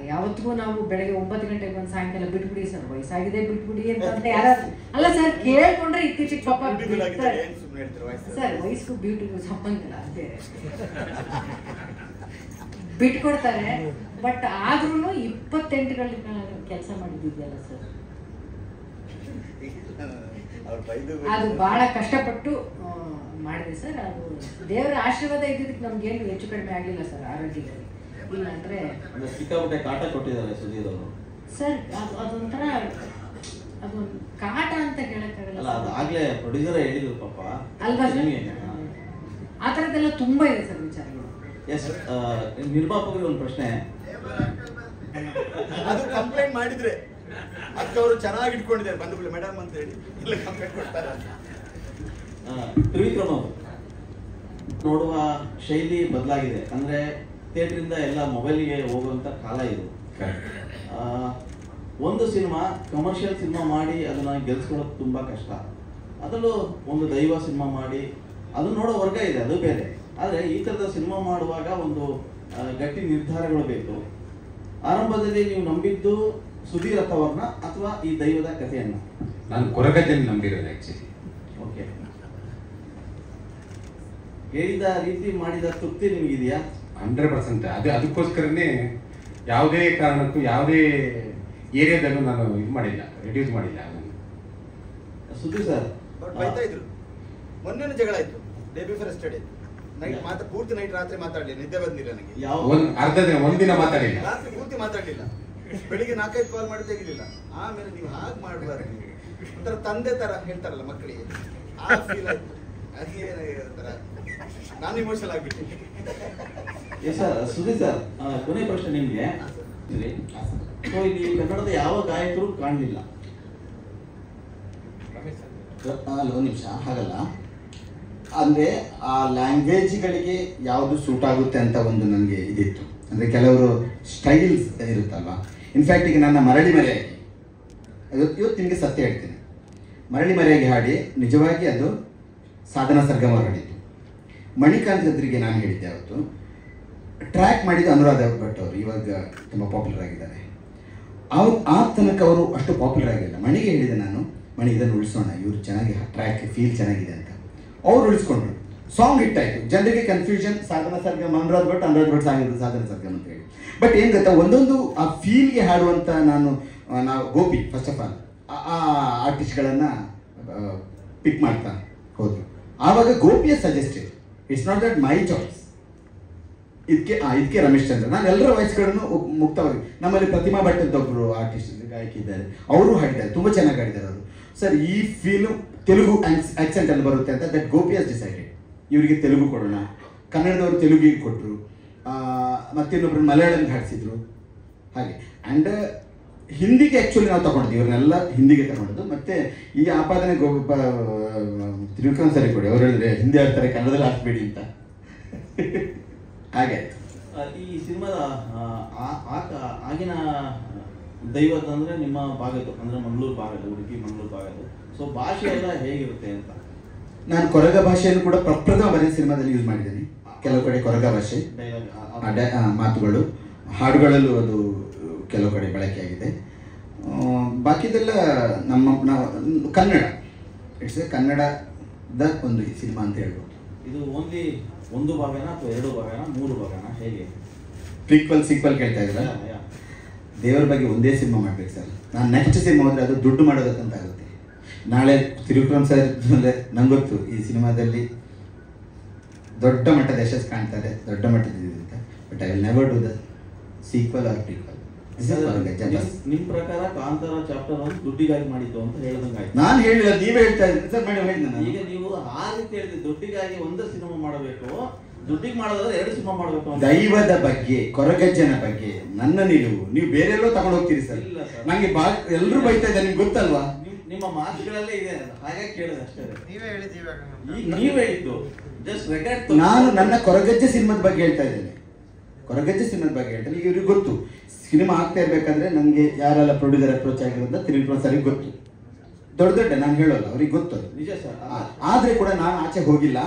ಯಾವತ್ತಿಗೂ ನಾವು ಬೆಳಗ್ಗೆ 9 ಗಂಟೆಗೆ ಬಂದು ಸಾಯಂಕಾಲ ಬಿಟ್ಬಿಡಿ ಸರ್, ವಯಸ್ಸಾಗಿದೆ ಬಿಟ್ಬಿಡಿ ಅಂತ ಯಾರು ಅಲ್ಲ ಸರ್ ಕೇಳ್ಕೊಂಡ್ರೆ ಇತ್ತೀಚೆಗೆ ಪಾಪ ಸರ್ ವಯಸ್ಸು ಬ್ಯೂಟಿಗೂ ಸಂಬಂಧ ಇಲ್ಲ, ಅದೇ ಬಿಟ್ಕೊಡ್ತಾರೆ. ಬಟ್ ಆದ್ರೂ 28 ಗಂಟೆ ಕೆಲಸ ಮಾಡಿದ್ದಿದೆಯಲ್ಲ ಸರ್, ಅದು ಬಹಳ ಕಷ್ಟಪಟ್ಟು ಮಾಡಿದೆ ಸರ್. ಅದು ದೇವರ ಆಶೀರ್ವಾದ ಇದ್ದಿದ್ದಕ್ಕೆ ನಮ್ಗೇನು ಹೆಚ್ಚು ಕಡಿಮೆ ಆಗಲಿಲ್ಲ ಸರ್ ಆರೋಗ್ಯದಲ್ಲಿ. ಇಲ್ಲ ಅಂದ್ರೆ ಸಿಕ್ಕಾಪಟ್ಟೆ ಕಾಟ ಕೊಟ್ಟಿದ್ದಾರೆ ಸುಧೀರ್ ಅವರು ಸರ್. ಅದೊಂಥರ ಅದೊಂದು ಕಾಟ ಅಂತ ಹೇಳಕ್ಕಾಗಲ್ಲ. ಆಗ್ಲೇ ಪ್ರೊಡ್ಯೂಸರ್ ಹೇಳಿದ್ರು ಪಾಪ ಅಲ್ವಾ ಸರ್, ಆ ಥರದ್ದೆಲ್ಲ ತುಂಬಾ ಇದೆ ಸರ್ ವಿಚಾರಗಳು. ಎಸ್, ನಿರ್ಮಾಪಕರಿಗೆ ಒಂದು ಪ್ರಶ್ನೆ. ಅದು ಕಂಪ್ಲೇಂಟ್ ಮಾಡಿದ್ರೆ ಅದಕ್ಕೆ ಅವರು ಚೆನ್ನಾಗಿ ಇಟ್ಕೊಂಡಿದ್ದಾರೆ ಬಂಧುಗಳು ಮೇಡಮ್ ಅಂತ ಹೇಳಿ ಇಲ್ಲ ಕಂಪ್ಲೇಂಟ್ ಕೊಡ್ತಾರೆ ಅಂತ. ತ್ರಿವಿಕ್ರಮ್ ಅವರು ನೋಡುವ ಶೈಲಿ ಬದಲಾಗಿದೆ. ಅಂದ್ರೆ ಥಿಯೇಟ್ರಿಂದ ಎಲ್ಲ ಮೊಬೈಲಿಗೆ ಹೋಗುವಂತ ಕಾಲ ಇದು. ಒಂದು ಸಿನಿಮಾ ಕಮರ್ಷಿಯಲ್ ಸಿನಿಮಾ ಮಾಡಿ ಅದನ್ನ ಗೆಲ್ಸ್ಕೊಳ್ಳೋದು ತುಂಬಾ ಕಷ್ಟ. ಅದರಲ್ಲೂ ಒಂದು ದೈವ ಸಿನಿಮಾ ಮಾಡಿ ಅದು ನೋಡೋ ವರ್ಗ ಇದೆ, ಅದು ಬೇರೆ. ಆದರೆ ಈ ಥರದ ಸಿನಿಮಾ ಮಾಡುವಾಗ ಒಂದು ಗಟ್ಟಿ ನಿರ್ಧಾರಗಳು ಬೇಕು. ಆರಂಭದಲ್ಲಿ ನೀವು ನಂಬಿದ್ದು ಸುಧೀರ್ ಅವ್ರನ್ನ ಅಥವಾ ಈ ದೈವದ ಕಥೆಯನ್ನ? ನಾನು ಕೊರಗಜ್ಜನ ನಂಬಿರೋದು ಆಕ್ಚುಲಿ. ಓಕೆ, ಹೇಳಿದ ರೀತಿ ಮಾಡಿದ ತೃಪ್ತಿ ನಿಮಗಿದೆಯಾ? 100%. ಅದಕ್ಕೋಸ್ಕರನೇ ಯಾವುದೇ ಕಾರಣಕ್ಕೂ ಯಾವುದೇ ಏರಿಯಾದಲ್ಲೂ ನಾನು ಇದು ಮಾಡಿಲ್ಲ, ರಿಡ್ಯೂಸ್ ಮಾಡಿಲ್ಲ. ಸುಧೀರ್ ಸರ್ ಬೈತಾ ಇದ್ರು. ಮೊನ್ನೆ ಜಗಳ ಆಯ್ತು ಡೇ ಬಿಫೋರ್ ಎಸ್ಟರ್ಡೇ ನೈಟ್ ಪೂರ್ತಿ ನೈಟ್ ರಾತ್ರಿ ಮಾತಾಡಲಿಲ್ಲ, ನಿದ್ದೆ ಬಂದಿಲ್ಲ ನನಗೆ. ಅರ್ಧ ದಿನ ಒಂದಿನ ಮಾತಾಡಿಲ್ಲ, ರಾತ್ರಿ ಪೂರ್ತಿ ಮಾತಾಡಲಿಲ್ಲ. ಬೆಳಿಗ್ಗೆ 4-5 ಕಾಲ್ ಮಾಡಿ ತೆಗಿಲಿಲ್ಲ. ಆಮೇಲೆ ನೀವು ಹಾಗೆ ಮಾಡಬಾರ್ದು, ಒಂಥರ ತಂದೆ ತರ ಹೇಳ್ತಾರಲ್ಲ ಮಕ್ಕಳಿಗೆ, ಆ ಫೀಲ್ ಆಯ್ತು. ಅದೇನಂತರ ನಾನು ಇಮೋಷನಲ್ ಆಗ್ಬಿಟ್ಟೆ. Yes sir. ಸುಧೀರ್ ಸರ್, ಕೊನೆ ಪ್ರಶ್ನೆ ನಿಮಗೆ. ಸೊ ಇಲ್ಲಿ ಕನ್ನಡದ ಯಾವ ಗಾಯಕರು ಕಾಣಲಿಲ್ಲ? ಒಂದು ನಿಮಿಷ, ಹಾಗಲ್ಲ ಅಂದರೆ ಆ ಲ್ಯಾಂಗ್ವೇಜ್ಗಳಿಗೆ ಯಾವುದು ಸೂಟ್ ಆಗುತ್ತೆ ಅಂತ ಒಂದು ನನಗೆ ಇದಿತ್ತು. ಅಂದರೆ ಕೆಲವರು ಸ್ಟೈಲ್ಸ್ ಇರುತ್ತಲ್ವ. ಇನ್ಫ್ಯಾಕ್ಟ್ ಈಗ ನನ್ನ ಮರಳಿ ಮರೆಯಾಗಿ ಇವತ್ತು ನಿಮಗೆ ಸತ್ಯ ಹೇಳ್ತೀನಿ, ಮರಳಿ ಮರೆಯಾಗಿ ಹಾಡಿ ನಿಜವಾಗಿ ಅದು ಸಾಧನಾ ಸರ್ಗಮ ಹಾಡಿದ್ದು. ಮಣಿಕಾಂತ್ ಗದ್ರಿಗೆ ನಾನು ಹೇಳಿದ್ದೆ ಅವತ್ತು. ಟ್ರ್ಯಾಕ್ ಮಾಡಿದ್ದು ಅನುರಾಧ ಭಟ್ ಅವರು, ಇವಾಗ ತುಂಬ ಪಾಪ್ಯುಲರ್ ಆಗಿದ್ದಾರೆ. ಆ ತನಕ ಅವರು ಅಷ್ಟು ಪಾಪ್ಯುಲರ್ ಆಗಿಲ್ಲ. ಮಣಿಗೆ ಹೇಳಿದೆ ನಾನು, ಮಣಿ ಇದನ್ನು ಉಳಿಸೋಣ, ಇವರು ಚೆನ್ನಾಗಿ ಟ್ರ್ಯಾಕ್ ಫೀಲ್ ಚೆನ್ನಾಗಿದೆ ಅಂತ. ಅವ್ರು ಉಳಿಸ್ಕೊಂಡ್ರು, ಸಾಂಗ್ ಹಿಟ್ ಆಯಿತು. ಜನರಿಗೆ ಕನ್ಫ್ಯೂಷನ್, ಸಾಧನಾ ಸರ್ಗಮ ಅನುರಾಧ ಭಟ್ ಸಾಂಗ್ ಸಾಧನಾ ಸರ್ಗಮ ಅಂತ ಹೇಳಿ. ಬಟ್ ಏನು ಗೊತ್ತಾ, ಒಂದೊಂದು ಆ ಫೀಲ್ಗೆ ಹಾಡುವಂಥ ನಾವು ಗೋಪಿ ಫಸ್ಟ್ ಆಫ್ ಆಲ್ ಆ ಆರ್ಟಿಸ್ಟ್ಗಳನ್ನು ಪಿಕ್ ಮಾಡ್ತಾ ಹೋದ್ರು. ಆವಾಗ ಗೋಪಿಯ suggested, it's not that my choice. ಇದಕ್ಕೆ ರಮೇಶ್ ಚಂದ್ರ, ನಾನು ಎಲ್ಲರ ವಾಯ್ಸ್ಗಳನ್ನು ಮುಕ್ತವಾಗಿ. ನಮ್ಮಲ್ಲಿ ಪ್ರತಿಮಾ ಭಟ್ ಅಂತ ಒಬ್ಬರು ಆರ್ಟಿಸ್ಟ್ ಗಾಯಕಿ ಇದ್ದಾರೆ, ಅವರು ಹಾಡಿದ್ದಾರೆ, ತುಂಬ ಚೆನ್ನಾಗಿ ಹಾಡಿದ್ದಾರೆ ಅವರು. ಸರ್ ಈ ಫೀಲು ತೆಲುಗು ಆಕ್ಸೆಂಟ್ ಅಲ್ಲಿ ಬರುತ್ತೆ ಅಂತ ದಟ್ ಗೋಪಿ ಹಸ್ ಡಿಸೈಡೆಡ್, ಇವರಿಗೆ ತೆಲುಗು ಕೊಡೋಣ. ಕನ್ನಡದವರು ತೆಲುಗಿಗೆ ಕೊಟ್ಟರು, ಮತ್ತಿನ್ನೊಬ್ರು ಮಲಯಾಳಂಗೆ ಹಾಡಿಸಿದ್ರು ಹಾಗೆ. ಆ್ಯಂಡ್ ಹಿಂದಿಗೆ ಆ್ಯಕ್ಚುಲಿ ನಾವು ತಗೊಂಡಿದ್ವಿ, ಇವ್ರನ್ನೆಲ್ಲ ಹಿಂದಿಗೆ ತಗೊಂಡದ್ದು. ಮತ್ತು ಈ ಆಪಾದನೆ ತ್ರಿವಿಕ್ರಮ್ ಸರಿ ಕೊಡಿ, ಅವ್ರು ಹೇಳಿದ್ರೆ ಹಿಂದಿ ಆಡ್ತಾರೆ ಕನ್ನಡದಲ್ಲಿ ಹಾಕ್ಬೇಡಿ ಅಂತ ಹಾಗೆ. ಈ ಸಿನಿಮಾದ ಆಗಿನ ದೈವದ ಅಂದರೆ ನಿಮ್ಮ ಭಾಗದ್ದು, ಅಂದರೆ ಮಂಗಳೂರು ಭಾಗದ್ದು, ಉಡುಪಿ ಮಂಗಳೂರು ಭಾಗದ್ದು. ಸೊ ಭಾಷೆ ಎಲ್ಲ ಹೇಗಿರುತ್ತೆ ಅಂತ? ನಾನು ಕೊರಗ ಭಾಷೆಯನ್ನು ಕೂಡ ಪ್ರಪ್ರಥಮ ಬರೀ ಸಿನಿಮಾದಲ್ಲಿ ಯೂಸ್ ಮಾಡಿದ್ದೀನಿ. ಕೆಲವು ಕಡೆ ಕೊರಗ ಭಾಷೆ ಮಾತುಗಳು, ಹಾಡುಗಳಲ್ಲೂ ಅದು ಕೆಲವು ಕಡೆ ಬಳಕೆಯಾಗಿದೆ. ಬಾಕಿದೆಲ್ಲ ಕನ್ನಡ, ಇಟ್ಸ್ ಎ ಕನ್ನಡದ ಒಂದು ಸಿನಿಮಾ ಅಂತ ಹೇಳ್ಬೋದು. ಇದು ಓನ್ಲಿ ಒಂದು ಭಾಗನ ಅಥವಾ 2 ಭಾಗನ 3 ಭಾಗನ, ಹೇಗೆ? ಪ್ರೀಕ್ವಲ್ ಸೀಕ್ವಲ್ ಕೇಳ್ತಾ ಇದ್ರ? ದೇವರ ಬಗ್ಗೆ ಒಂದೇ ಸಿನಿಮಾ ಮಾಡ್ಬೇಕು ಸರ್. ನಾನು ನೆಕ್ಸ್ಟ್ ಸಿನಿಮಾ ಹೋದರೆ ಅದು ದುಡ್ಡು ಮಾಡೋದಕ್ಕಂತ ಆಗುತ್ತೆ. ನಾಳೆ ತ್ರಿವಿಕ್ರಮ್ ಸರ್ ನಂಗೊತ್ತು ಈ ಸಿನಿಮಾದಲ್ಲಿ ದೊಡ್ಡ ಮಟ್ಟದ ಯಶಸ್ಸು ಕಾಣ್ತಾರೆ, ದೊಡ್ಡ ಮಟ್ಟದ ಅಂತ. But I will never do the sequel or prequel. ನಿಮ್ಮ ಪ್ರಕಾರ ಕಾಂತಾರ ಚಾಪ್ಟರ್ 1 ದುಡ್ಡಿಗಾಗಿ ಮಾಡಿದ್ದು ಅಂತ ಹೇಳಿದಂಗಾಯ್ತು. ನಾನು ಹೇಳಿಲ್ಲ, ನೀವೇ ಹೇಳ್ತಾ ಇದ್ದೀರಿ ಸರ್. ಮಾಡಿ ಈಗ ನೀವು ಆ ರೀತಿ ಹೇಳಿದ್ರೆ ದುಡ್ಡಿಗಾಗಿ ಒಂದು ಸಿನಿಮಾ ಮಾಡಬೇಕು, ದುಡ್ಡಿಗೆ ಮಾಡೋದಾದ್ರೆ 2 ಸಿನಿಮಾ ಮಾಡಬೇಕು. ದೈವದ ಬಗ್ಗೆ, ಕೊರಗಜ್ಜನ ಬಗ್ಗೆ ನನ್ನ ನಿಲುವು ನೀವು ಬೇರೆಲ್ಲೋ ತಗೊಂಡು ಹೋಗ್ತೀರಿ ಸರ್. ನಂಗೆ ಎಲ್ಲರೂ ಬೈತಾ ಇದ್ದಾರೆ, ನಿಮ್ಗೆ ಗೊತ್ತಲ್ವಾ? ನಿಮ್ಮ ಮಾತುಗಳಲ್ಲೇ ಇದೆ, ಹಾಗೆ ಕೇಳಿದೆ ಅಷ್ಟೇ. ನೀವೇ ಹೇಳಿದ್ದೀವಿ, ನೀವು ಹೇಳಿದ್ದು ಜಸ್ಟ್ ರೆಕಾರ್ಡ್. ನಾನು ನನ್ನ ಕೊರಗಜ್ಜೆ ಸಿನಿಮಾದ ಬಗ್ಗೆ ಹೇಳ್ತಾ ಇದ್ದೇನೆ, ಕೊರಗಜ್ಜೆ ಸಿನಿಮಾದ ಬಗ್ಗೆ ಹೇಳ್ತೇನೆ. ಈಗ ಇವ್ರಿಗೆ ಗೊತ್ತು ಸಿನಿಮಾ ಆಗ್ತಾ ಇರ್ಬೇಕಾದ್ರೆ ನನಗೆ ಯಾರೆಲ್ಲ ಪ್ರೊಡ್ಯೂಸರ್ ಅಪ್ರೋಚ್ ಆಗಿರೋದ ತ್ರಿವಿಕ್ರಮ್ ಸರಿಗೆ ಗೊತ್ತು. ದೊಡ್ಡ ನಾನು ಹೇಳೋಲ್ಲ, ಅವ್ರಿಗೆ ಗೊತ್ತು ನಿಜ ಸರ್. ಆದರೆ ಕೂಡ ನಾನು ಆಚೆ ಹೋಗಿಲ್ಲ,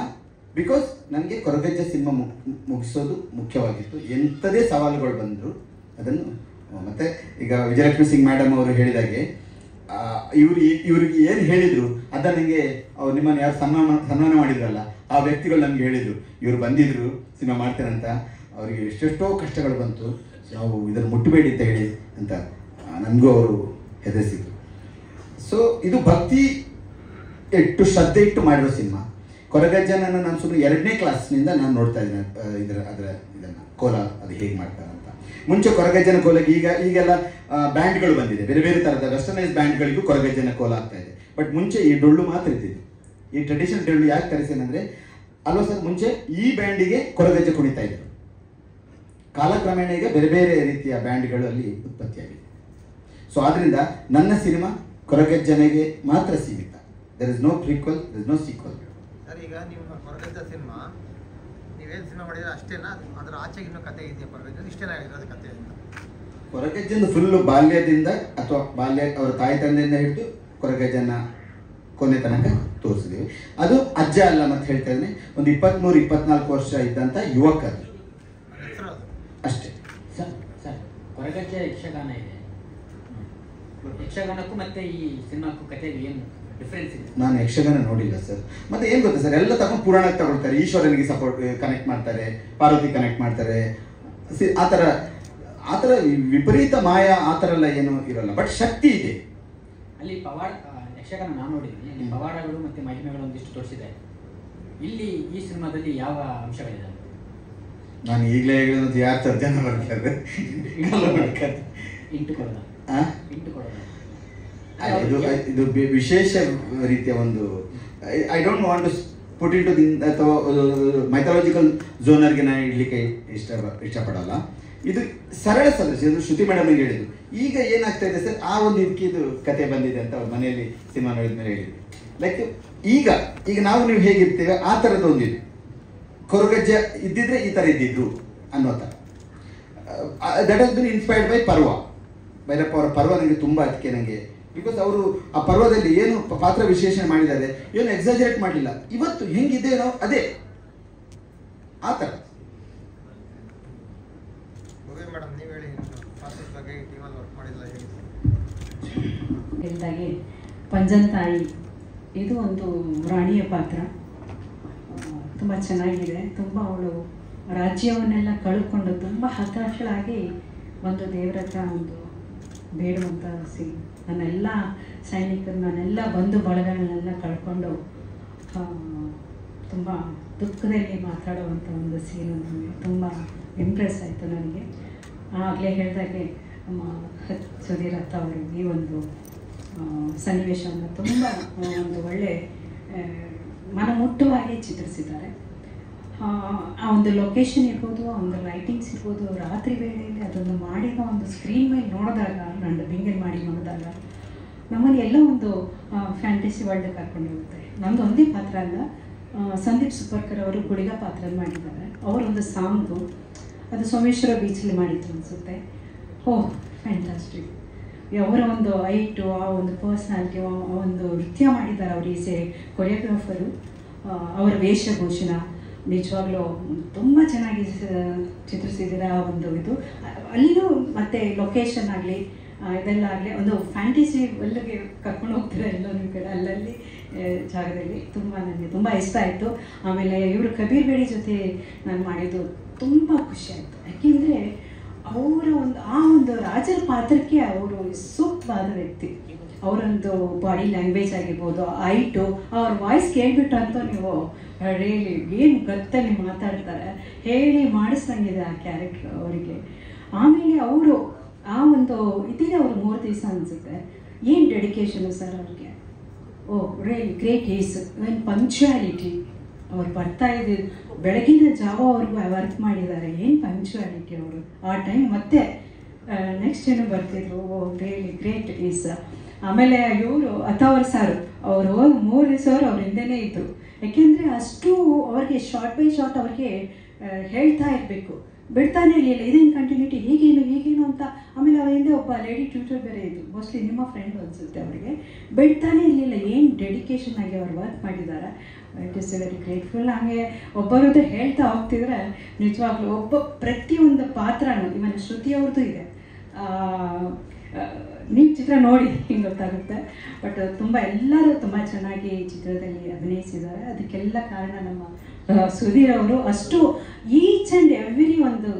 ಬಿಕಾಸ್ ನನಗೆ ಕೊರಗಜ್ಜೆ ಸಿನಿಮಾ ಮುಗಿಸೋದು ಮುಖ್ಯವಾಗಿತ್ತು. ಎಂಥದೇ ಸವಾಲುಗಳು ಬಂದರು ಅದನ್ನು. ಮತ್ತೆ ಈಗ ವಿಜಯಲಕ್ಷ್ಮಿ ಸಿಂಗ್ ಮೇಡಮ್ ಅವರು ಹೇಳಿದಾಗೆ ಇವ್ರಿಗೆ ಏನು ಹೇಳಿದರು ಅದನ್ನು ನನಗೆ ಅವ್ರು ನಿಮ್ಮನ್ನು ಯಾರು ಸನ್ಮಾನ ಮಾಡಿದ್ರಲ್ಲ ಆ ವ್ಯಕ್ತಿಗಳು ನಮಗೆ ಹೇಳಿದರು, ಇವರು ಬಂದಿದ್ರು ಸಿನಿಮಾ ಮಾಡ್ತಾರಂತ, ಅವರಿಗೆ ಎಷ್ಟೆಷ್ಟೋ ಕಷ್ಟಗಳು ಬಂತು, ನಾವು ಇದನ್ನು ಮುಟ್ಟಬೇಡಿ ಅಂತ ಹೇಳಿ ಅಂತ ನನಗೂ ಅವರು ಹೆದರಿಸಿದ್ರು. ಸೊ ಇದು ಭಕ್ತಿ ಇಟ್ಟು ಶ್ರದ್ಧೆ ಇಟ್ಟು ಮಾಡಿರೋ ಸಿನಿಮಾ. ಕೊರಗಜ್ಜನನ್ನು ನಾನು ಸುಮ್ಮನೆ 2ನೇ ಕ್ಲಾಸ್ನಿಂದ ನಾನು ನೋಡ್ತಾ ಇದ್ದೀನಿ ಇದನ್ನು ಕೋಲ ಅದು ಹೇಗೆ ಮಾಡ್ತಾರೆ ಅಂತ. ಮುಂಚೆ ಕೊರಗಜ್ಜನ ಕೋಲಕ್ಕೆ ಈಗೆಲ್ಲ ಬ್ಯಾಂಡ್ಗಳು ಬಂದಿದೆ, ಬೇರೆ ಬೇರೆ ಥರದ ವೆಸ್ಟರ್ನೈಸ್ ಬ್ಯಾಂಡ್ಗಳಿಗೂ ಕೊರಗಜ್ಜನ ಕೋಲ ಆಗ್ತಾ ಇದೆ. ಬಟ್ ಮುಂಚೆ ಈ ಡೊಳ್ಳು ಮಾತ್ರ ಇದ್ದಿದ್ದು. ಈ ಟ್ರೆಡಿಷನಲ್ ಡೊಳ್ಳು ಯಾಕೆ ಕರೆಸೇನೆಂದರೆ ಅಲ್ವಾ ಸರ್, ಮುಂಚೆ ಈ ಬ್ಯಾಂಡಿಗೆ ಕೊರಗಜ್ಜೆ ಕುಣಿತಾ ಇದ್ರು. ಕಾಲಕ್ರಮೇಣ ಈಗ ಬೇರೆ ಬೇರೆ ರೀತಿಯ ಬ್ಯಾಂಡ್ಗಳು ಅಲ್ಲಿ ಉತ್ಪತ್ತಿಯಾಗಿದೆ. ಸೊ ಆದ್ದರಿಂದ ನನ್ನ ಸಿನಿಮಾ ಕೊರಗಜ್ಜನಿಗೆ ಮಾತ್ರ ಸೀಮಿತ. There is no prequel, there is no sequel. Sir, ಈಗ ನಿಮ್ಮ ಕೊರಗಜ್ಜ ಸಿನಿಮಾ ನೀವೇನು ಸಿನಿಮಾ ಮಾಡಿದ್ರೆ ಅಷ್ಟೇನಾ, ಅದರ ಆಚೆಗೆ ಇನ್ನೂ ಕತೆ ಇದೆಯಾ ಕೊರಗಜ್ಜ? ಇಷ್ಟೇನಾ ಇರೋದು ಕತೆ ಅಂತ? ಕೊರಗಜ್ಜನ ಫುಲ್ಲು ಬಾಲ್ಯದಿಂದ ಅಥವಾ ಅವರ ತಾಯಿ ತಂದೆಯಿಂದ ಹಿಡಿದು ಕೊರಗಜ್ಜನ ಕೊನೆ ತನಕ ತೋರಿಸಿದ್ದೀವಿ. ಅದು ಅಜ್ಜ ಅಲ್ಲ ಮತ್ತೆ ಹೇಳ್ತಾ ಇದ್ದೀನಿ, ಒಂದು 23-24 ವರ್ಷ ಇದ್ದಂಥ ಯುವಕರು ಹೆಸರು ಅದು ಅಷ್ಟೇ. ಸರ್ ಕೊರಗಜ್ಜ ಯಕ್ಷಗಾನ ಇದೆ, ಯಕ್ಷಗಾನಕ್ಕೂ ಮತ್ತೆ ಈ ಸಿನಿಮಾಕ್ಕೂ ಕಥೆಗೆ ಏನು ಡಿಫ್ರೆನ್ಸ್ ಇದೆ? ನಾನು ಯಕ್ಷಗಾನ ನೋಡಿಲ್ಲ ಸರ್. ಮತ್ತೆ ಏನು ಗೊತ್ತಾ ಸರ್, ಎಲ್ಲ ತಗೊಂಡು ಪುರಾಣಕ್ಕೆ ತಗೊಳ್ತಾರೆ, ಈಶ್ವರನಿಗೆ ಸಪೋರ್ಟ್ ಕನೆಕ್ಟ್ ಮಾಡ್ತಾರೆ, ಪಾರ್ವತಿ ಕನೆಕ್ಟ್ ಮಾಡ್ತಾರೆ, ಆ ಥರ ವಿಪರೀತ ಮಾಯ ಆ ಥರ ಎಲ್ಲ ಏನು ಇರೋಲ್ಲ, ಬಟ್ ಶಕ್ತಿ ಇದೆ ಅಲ್ಲಿ. ಪವಾಡ ಯಕ್ಷಗಾನ ನಾನು ನೋಡಿದ್ದೀನಿ, ಅಲ್ಲಿ ಪವಾಡಗಳು ಮತ್ತು ಮಹಿಮೆಗಳು ಒಂದಿಷ್ಟು ತೋರಿಸಿದೆ. ಇಲ್ಲಿ ಈ ಸಿನಿಮಾದಲ್ಲಿ ಯಾವ ಅಂಶಗಳಿದೆ? ನಾನು ಈಗಲೇ ಹೇಳಿದ್ದು ಯಾರು ಸರ್ಜನ ಬರ್ತಾರೆ ಇಂಟು ಕೊಡೋದ ಇದು ವಿಶೇಷ ರೀತಿಯ ಒಂದು, I don't want to put into ಅಥವಾ ಮೈಥಾಲಜಿಕಲ್ ಝೋನರ್ಗೆ ನಾನು ಇಡ್ಲಿಕ್ಕೆ ಇಷ್ಟಪಡಲ್ಲ. ಇದು ಸರಳ ಸದೃಶ, ಇದು ಶ್ರುತಿ ಮೇಡಮ್ ಹೇಳಿದ್ದು. ಈಗ ಏನಾಗ್ತಾ ಇದೆ ಸರ್, ಆ ಒಂದು ಇದಕ್ಕಿದು ಕತೆ ಬಂದಿದೆ ಅಂತ ಅವ್ರ ಮನೆಯಲ್ಲಿ ಸಿನಿಮಾ ನೋಡಿದ ಮೇಲೆ ಹೇಳಿದ್ರು. ಲೈಕ್ ಈಗ ನೀವು ಹೇಗಿರ್ತೇವೆ ಆ ಥರದ ಒಂದಿದೆ. ಕೊರಗಜ್ಜ ಇದ್ದಿದ್ರೆ ಈ ಥರ ಇದ್ದಿದ್ರು ಅನ್ನೋ ಥರ. That has been inspired by ಪರ್ವ. ಭೈರಪ್ಪ ಅವರ ಪರ್ವ ನನಗೆ ತುಂಬ ಅದಕ್ಕೆ ನನಗೆ, ಬಿಕಾಸ್ ಅವರು ಆ ಪರ್ವದಲ್ಲಿ ಏನು ಪಾತ್ರ ವಿಶ್ಲೇಷಣೆ ಮಾಡಿದ್ದಾರೆ, ಏನು ಎಕ್ಸಾಜರೇಟ್ ಮಾಡಲಿಲ್ಲ. ಇವತ್ತು ಹೆಂಗಿದ್ದೇನೋ ಅದೇ ಆ ಥರ. ಮೇಡಮ್, ನೀವು ಹೇಳಿ ಪಾತ್ರದ ಬಗ್ಗೆ, ಟೀಮಲ್ಲಿ ವರ್ಕ್ ಮಾಡಿಲ್ಲ ಹೇಳಿ. ಹೇಳಿದಾಗೆ ಪಂಜಂತಾಯಿ ಇದು ಒಂದು ರಾಣಿಯ ಪಾತ್ರ, ತುಂಬ ಚೆನ್ನಾಗಿದೆ. ತುಂಬ ಅವಳು ರಾಜ್ಯವನ್ನೆಲ್ಲ ಕಳ್ಕೊಂಡು ತುಂಬ ಹತಾಶಳಾಗಿ ಒಂದು ದೇವರ ಹತ್ರ ಒಂದು ಬೇಡುವಂಥ ನನ್ನೆಲ್ಲ ಸೈನಿಕರು, ನನ್ನೆಲ್ಲ ಬಂಧು ಬಳಗಗಳನ್ನೆಲ್ಲ ಕಳ್ಕೊಂಡು ತುಂಬ ದುಃಖದಲ್ಲಿ ಮಾತಾಡುವಂಥ ಒಂದು ಸೀನು ನನಗೆ ತುಂಬ ಇಂಪ್ರೆಸ್ ಆಯಿತು. ನನಗೆ ಆಗಲೇ ಹೇಳಿದಾಗೆ ನಮ್ಮ ಸುಧೀರತ್ತ ಅವರು ಈ ಒಂದು ಸನ್ನಿವೇಶವನ್ನು ತುಂಬ ಒಂದು ಒಳ್ಳೆ ಮನಮುಟ್ಟುವಾಗಿ ಚಿತ್ರಿಸಿದ್ದಾರೆ. ಆ ಒಂದು ಲೊಕೇಶನ್ ಇರ್ಬೋದು, ಆ ಒಂದು ಲೈಟಿಂಗ್ಸ್ ಇರ್ಬೋದು, ರಾತ್ರಿ ವೇಳೆಯಲ್ಲಿ ಅದನ್ನು ಮಾಡಿದ ಒಂದು ಸ್ಕ್ರೀನ್ ಮೇಲೆ ನೋಡಿದಾಗ, ನಾನು ಡಬ್ಬಿಂಗಲ್ಲಿ ಮಾಡಿ ನೋಡಿದಾಗ ನಮ್ಮಲ್ಲಿ ಎಲ್ಲ ಒಂದು ಫ್ಯಾಂಟಸಿ ವರ್ಲ್ಡ್ ಕರ್ಕೊಂಡು ಹೋಗುತ್ತೆ. ನಮ್ಮದು ಒಂದೇ ಪಾತ್ರ ಅಲ್ಲ, ಸಂದೀಪ್ ಸುಪರ್ಕರ್ ಅವರು ಗುಳಿಗ ಪಾತ್ರ ಮಾಡಿದ್ದಾರೆ. ಅವರೊಂದು ಸಾಂಗು ಅದು ಸೋಮೇಶ್ವರ ಬೀಚಲ್ಲಿ ಮಾಡಿದ್ರು ಅನಿಸುತ್ತೆ. ಫ್ಯಾಂಟಾಸ್ಟಿಕ್. ಅವರ ಒಂದು ಐಟು, ಆ ಒಂದು ಪರ್ಸ್ನಾಲಿಟಿ, ಆ ಒಂದು ನೃತ್ಯ ಮಾಡಿದ್ದಾರೆ ಅವರು, ಈ ಕೊರಿಯೋಗ್ರಾಫರು, ಅವರ ವೇಷಭೂಷಣ ನಿಜವಾಗ್ಲೂ ತುಂಬ ಚೆನ್ನಾಗಿ ಚಿತ್ರಿಸಿದ್ದೀರ. ಆ ಒಂದು ಇದು ಅಲ್ಲೂ ಮತ್ತು ಲೊಕೇಶನ್ ಆಗಲಿ ಇದೆಲ್ಲ ಆಗಲಿ ಒಂದು ಫ್ಯಾಂಟಸಿ ಅಲ್ಲಿಗೆ ಕರ್ಕೊಂಡು ಹೋಗ್ತಾರೆ ಎಲ್ಲೋ ನಿಮ್ಮ ಕಡೆ ಅಲ್ಲಲ್ಲಿ ಜಾಗದಲ್ಲಿ. ತುಂಬ ನನಗೆ ತುಂಬ ಇಷ್ಟ ಆಯಿತು. ಆಮೇಲೆ ಇವರು ಕಬೀರ್ ಬೇಡಿ ಜೊತೆ ನಾನು ಮಾಡಿದ್ದು ತುಂಬ ಖುಷಿ ಆಯಿತು. ಯಾಕೆಂದರೆ ಅವರ ಆ ಒಂದು ರಾಜರ ಪಾತ್ರಕ್ಕೆ ಅವರು ಸೂಕ್ತವಾದ ವ್ಯಕ್ತಿ. ಅವರೊಂದು ಬಾಡಿ ಲ್ಯಾಂಗ್ವೇಜ್ ಆಗಿರ್ಬೋದು, ಐಟು, ಅವ್ರ ವಾಯ್ಸ್ ಕೇಳಿಬಿಟ್ಟು ಅಂತೂ ನೀವು ರಿಯಲಿ ಏನು ಗತ್ತಲ್ಲಿ ಮಾತಾಡ್ತಾರೆ, ಹೇಳಿ ಮಾಡಿಸ್ದಂಗಿದೆ ಆ ಕ್ಯಾರೆಕ್ಟರ್ ಅವರಿಗೆ. ಆಮೇಲೆ ಅವರು ಆ ಒಂದು ಇದೀಗ ಅವರು 3 ದಿವಸ ಅನಿಸುತ್ತೆ. ಏನು ಡೆಡಿಕೇಶನು ಸರ್ ಅವ್ರಿಗೆ. ರಿಯಲಿ ಗ್ರೇಟ್ ಈಸ್ ಏನು ಪಂಕ್ಚುಯಾಲಿಟಿ. ಅವ್ರು ಬರ್ತಾ ಇದ್ದಿದ್ದು ಬೆಳಗಿನ ಜಾವವರೆಗೂ ವರ್ಕ್ ಮಾಡಿದ್ದಾರೆ. ಏನು ಪಂಕ್ಚುಯಾಲಿಟಿ ಅವರು ಆ ಟೈಮ್. ಮತ್ತೆ ನೆಕ್ಸ್ಟ್ ಏನು ಬರ್ತಿದ್ರು. Really great is. ಆಮೇಲೆ ಇವರು ಅಥವರ್ ಸಾರು ಅವರು 3 ದಿವಸ ಅವ್ರ ಹಿಂದೆನೇ ಇದ್ದರು. ಯಾಕೆಂದರೆ ಅಷ್ಟು ಅವ್ರಿಗೆ ಶಾರ್ಟ್ ಬೈ ಶಾರ್ಟ್ ಅವ್ರಿಗೆ ಹೇಳ್ತಾ ಇರಬೇಕು, ಬಿಡ್ತಾನೆ ಇರಲಿಲ್ಲ. ಇದೇನು ಕಂಟಿನ್ಯೂಟಿ, ಹೀಗೇನು ಅಂತ. ಆಮೇಲೆ ಅವ್ರ ಹಿಂದೆ ಒಬ್ಬ ಲೇಡಿ ಟ್ಯೂಟರ್ ಬೇರೆ ಇದ್ದು, ಮೋಸ್ಟ್ಲಿ ನಿಮ್ಮ ಫ್ರೆಂಡ್ ಅನಿಸುತ್ತೆ. ಅವರಿಗೆ ಬಿಡ್ತಾನೆ ಇರಲಿಲ್ಲ. ಏನು ಡೆಡಿಕೇಶನ್ ಆಗಿ ಅವ್ರು ವರ್ಕ್ ಮಾಡಿದ್ದಾರೆ. It is very grateful. ಹಾಗೆ ಒಬ್ಬರದ್ದು ಹೇಳ್ತಾ ಹೋಗ್ತಿದ್ರೆ ನಿಜವಾಗ್ಲೂ ಪ್ರತಿಯೊಂದು ಪಾತ್ರನೂ, ಇವನ್ ಶ್ರುತಿಯವ್ರದ್ದು ಇದೆ. ನೀವು ಚಿತ್ರ ನೋಡಿ ಹಿಂಗೆ ಗೊತ್ತಾಗುತ್ತೆ. ಬಟ್ ತುಂಬ ಎಲ್ಲರೂ ತುಂಬ ಚೆನ್ನಾಗಿ ಚಿತ್ರದಲ್ಲಿ ಅಭಿನಯಿಸಿದ್ದಾರೆ. ಅದಕ್ಕೆಲ್ಲ ಕಾರಣ ನಮ್ಮ ಸುಧೀರ್ ಅವರು. ಅಷ್ಟು ಈಚ್ ಆ್ಯಂಡ್ ಎವ್ರಿ ಒಂದು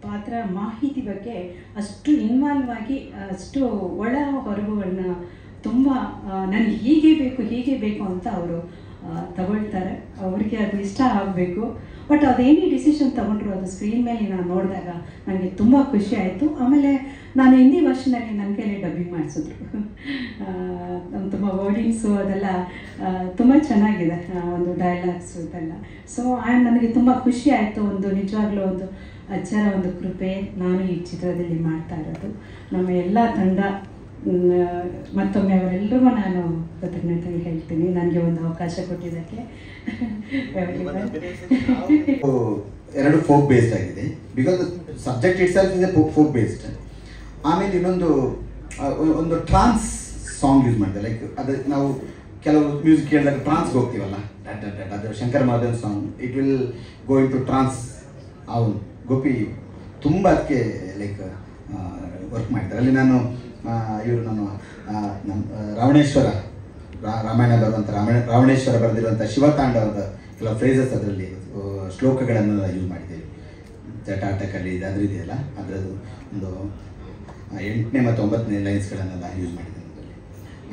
ಪಾತ್ರ ಮಾಹಿತಿ ಬಗ್ಗೆ ಅಷ್ಟು ಇನ್ವಾಲ್ವ್ ಆಗಿ, ಅಷ್ಟು ಒಳ ಹೊರಗುಗಳನ್ನ ತುಂಬ ನನಗೆ ಹೀಗೆ ಬೇಕು ಅಂತ ಅವರು ತಗೊಳ್ತಾರೆ. ಅವ್ರಿಗೆ ಅದು ಇಷ್ಟ ಆಗಬೇಕು. ಬಟ್ ಅದೇನೇ ಡಿಸಿಷನ್ ತೊಗೊಂಡ್ರು ಅದು ಸ್ಕ್ರೀನ್ ಮೇಲೆ ನಾನು ನೋಡಿದಾಗ ನನಗೆ ತುಂಬ ಖುಷಿ ಆಯಿತು. ಆಮೇಲೆ ನಾನು ಹಿಂದಿ ವರ್ಷನಲ್ಲಿ ನನ್ನ ಕೈಯಲ್ಲಿ ಡಬ್ಬಿಂಗ್ ಮಾಡಿಸಿದ್ರು. ತುಂಬ ವರ್ಡಿಂಗ್ಸು ಅದೆಲ್ಲ ತುಂಬ ಚೆನ್ನಾಗಿದೆ, ಒಂದು ಡೈಲಾಗ್ಸು ಇದೆಲ್ಲ. ಸೊ ನನಗೆ ತುಂಬ ಖುಷಿ ಆಯಿತು. ಒಂದು ನಿಜವಾಗ್ಲೂ ಒಂದು ಅಜ್ಜರ ಒಂದು ಕೃಪೆ ನಾನು ಈ ಚಿತ್ರದಲ್ಲಿ ಮಾಡ್ತಾ ಇರೋದು. ನಮ್ಮ ಎಲ್ಲ ತಂಡ ಮತ್ತೊಮ್ಮೆ ಅವರೆಲ್ಲರಿಗೂ ನಾನು ಕೃತಜ್ಞತೆ ಹೇಳ್ತೀನಿ ನನಗೆ ಒಂದು ಅವಕಾಶ ಕೊಟ್ಟಿದ್ದಕ್ಕೆ. ಎರಡು ಫೋಕ್ ಬೇಸ್ಡ್ ಆಗಿದೆ, because subject itself is a folk based. ಆಮೇಲೆ ಇನ್ನೊಂದು ಒಂದು ಟ್ರಾನ್ಸ್ ಸಾಂಗ್ ಯೂಸ್ ಮಾಡಿದೆ. ಲೈಕ್ ಅದು ನಾವು ಕೆಲವು ಮ್ಯೂಸಿಕ್ ಕೇಳಿದಾಗ ಟ್ರಾನ್ಸ್ಗೆ ಹೋಗ್ತೀವಲ್ಲ, ಅದು Shankar Mahadevan song, it will go into trance. ಅವನು ಗೋಪಿ ತುಂಬ ಅದಕ್ಕೆ ಲೈಕ್ ವರ್ಕ್ ಮಾಡಿದ್ದಾರೆ. ಅಲ್ಲಿ ನಾನು ನಮ್ಮ ರಾವಣೇಶ್ವರ ರಾಮಾಯಣ ಬರುವಂಥ ರಾವಣೇಶ್ವರ ಬರೆದಿರುವಂಥ ಶಿವತಾಂಡವದ ಕೆಲವು ಫ್ರೇಸಸ್ ಅದರಲ್ಲಿ ಶ್ಲೋಕಗಳನ್ನು ಯೂಸ್ ಮಾಡಿದ್ದೇವೆ. ಜಟಾಟಕಲ್ಲಿ ಅದು ಇದೆಯಲ್ಲ, ಅದರದ್ದು ಒಂದು 8ನೇ ಮತ್ತು 9ನೇ ಲೈನ್ಸ್ಗಳನ್ನೆಲ್ಲ ಯೂಸ್ ಮಾಡಿದ್ದೇನೆ ಅದರಲ್ಲಿ.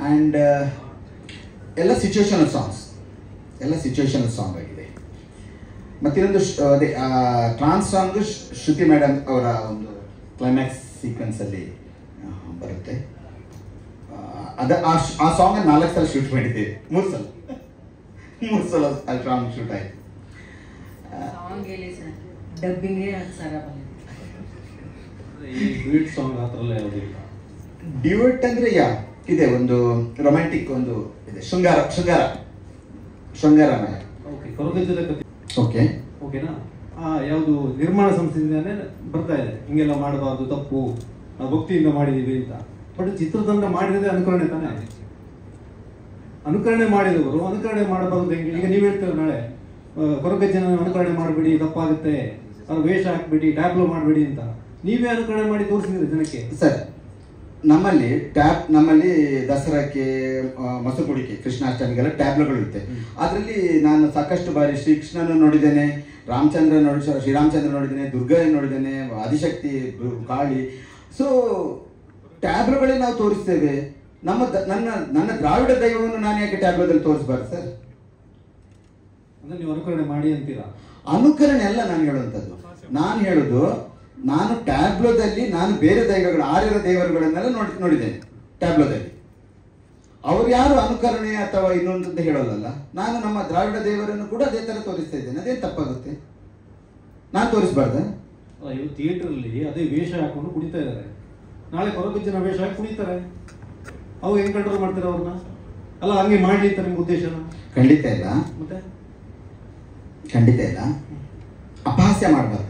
ಆ್ಯಂಡ್ ಎಲ್ಲ ಸಿಚುವೇಶನಲ್ ಸಾಂಗ್ ಆಗಿದೆ. ಮತ್ತಿನ್ನೊಂದು ಅದೇ ಟ್ರಾನ್ಸ್ ಸಾಂಗು ಶ್ರುತಿ ಮೇಡಮ್ ಅವರ ಒಂದು ಕ್ಲೈಮ್ಯಾಕ್ಸ್ ಸೀಕ್ವೆನ್ಸಲ್ಲಿ ಬರುತ್ತೆ. ಆ ಸಾಂಗ್ 4 ಸಲ ಶೂಟ್ ಮಾಡಿದ್ದೇವೆ, 3 ಸಲ ಆ ಸಾಂಗ್ ಶೂಟ್ ಆಯಿತು. ಡ್ಯೂಯೆಟ್ ಅಂದರೆ ಇದೆ, ಒಂದು ರೊಮ್ಯಾಂಟಿಕ್ ಒಂದು ಇದೆ, ಶೃಂಗಾರಮಯ. ಓಕೆ ಓಕೆನಾ? ಯಾವುದು ನಿರ್ಮಾಣ ಸಂಸ್ಥೆಯಿಂದಾನೇ ಬರ್ತಾ ಇದೆ, ಹಿಂಗೆಲ್ಲ ಮಾಡಬಾರ್ದು, ತಪ್ಪು, ನಾವು ಭಕ್ತಿಯಿಂದ ಮಾಡಿದೀವಿ ಅಂತ. ಬಟ್ ಚಿತ್ರತಂಡ ಮಾಡಿರೋದೇ ಅನುಕರಣೆ ತಾನೇ. ಅನುಕರಣೆ ಮಾಡಿದವರು ಅನುಕರಣೆ ಮಾಡಬಾರ್ದು ಹೆಂಗೆ? ಈಗ ನೀವು ಹೇಳ್ತೀರ ನಾಳೆ ಕೊರಗಜ್ಜನ ಅನುಕರಣೆ ಮಾಡಬೇಡಿ, ತಪ್ಪಾಗುತ್ತೆ, ಅವ್ರು ವೇಷ ಹಾಕ್ಬಿಡಿ, ಟ್ಯಾಬ್ಲೋ ಮಾಡಬೇಡಿ ಅಂತ. ನೀವೇ ಅನುಕರಣೆ ಮಾಡಿ ತೋರಿಸಿದ್ರೆ ಜನಕ್ಕೆ. ಸರ್, ನಮ್ಮಲ್ಲಿ ದಸರಾಕ್ಕೆ, ಮಸಕುಡಿಕೆ, ಕೃಷ್ಣಾಷ್ಟಮಿಗೆಲ್ಲ ಟ್ಯಾಬ್ಲೋಗಳು ಇರುತ್ತೆ. ಅದರಲ್ಲಿ ನಾನು ಸಾಕಷ್ಟು ಬಾರಿ ಶ್ರೀಕೃಷ್ಣನ ನೋಡಿದ್ದೇನೆ, ಶ್ರೀರಾಮಚಂದ್ರ ನೋಡಿದ್ದೇನೆ, ದುರ್ಗಾ ನೋಡಿದ್ದೇನೆ, ಆದಿಶಕ್ತಿ, ಕಾಳಿ. ಸೊ ಟ್ಯಾಬ್ಲೋಗಳೇ ನಾವು ತೋರಿಸ್ತೇವೆ. ನನ್ನ ದ್ರಾವಿಡ ದೈವವನ್ನು ನಾನು ಯಾಕೆ ಟ್ಯಾಬ್ಲೋದಲ್ಲಿ ತೋರಿಸಬಾರ್ದು ಸರ್? ಅಂದ್ರೆ ನೀವು ಅನುಕರಣೆ ಮಾಡಿ ಅಂತೀರಾ? ಅನುಕರಣೆ ಅಲ್ಲ ನಾನು ಹೇಳುವಂಥದ್ದು. ನಾನು ಹೇಳೋದು, ನಾನು ಟ್ಯಾಬ್ಲೋದಲ್ಲಿ ನಾನು ಬೇರೆ ದೈವಗಳು, ಆರ್ಯರ ದೇವರುಗಳನ್ನೆಲ್ಲ ನೋಡಿದ್ದೇನೆ ಟ್ಯಾಬ್ಲೋದಲ್ಲಿ. ಅವ್ರು ಯಾರು ಅನುಕರಣೆ ಅಥವಾ ಇನ್ನೊಂದು ಹೇಳೋದಲ್ಲ. ನಾನು ನಮ್ಮ ದ್ರಾವಿಡ ದೇವರನ್ನು ಕೂಡ ಅದೇ ಥರ ತೋರಿಸ್ತಾ ಇದ್ದೇನೆ. ಅದೇನು ತಪ್ಪಾಗುತ್ತೆ? ನಾನು ತೋರಿಸ್ಬಾರ್ದ? ಇವು ಥಿಯೇಟರಲ್ಲಿ ಅದೇ ವೇಷ ಹಾಕೊಂಡು ಕುಣಿತಾ ಇದ್ದಾರೆ. ನಾಳೆ ಕೊರಗಜ್ಜನ ವೇಷ ಹಾಕಿ ಕುಣಿತಾರೆ. ಅವು ಹೆಂಗ್ ಕಂಟ್ರೋಲ್ ಮಾಡ್ತಾರೆ ಅವ್ರನ್ನ? ಅಲ್ಲ, ಹಂಗೆ ಮಾಡಿ ಅಂತ ನಿಮ್ಗೆ ಉದ್ದೇಶನ? ಖಂಡಿತ ಇಲ್ಲ. ಮತ್ತೆ ಖಂಡಿತ ಇಲ್ಲ. ಅಪಹಾಸ್ಯ ಮಾಡಬಾರ್ದು.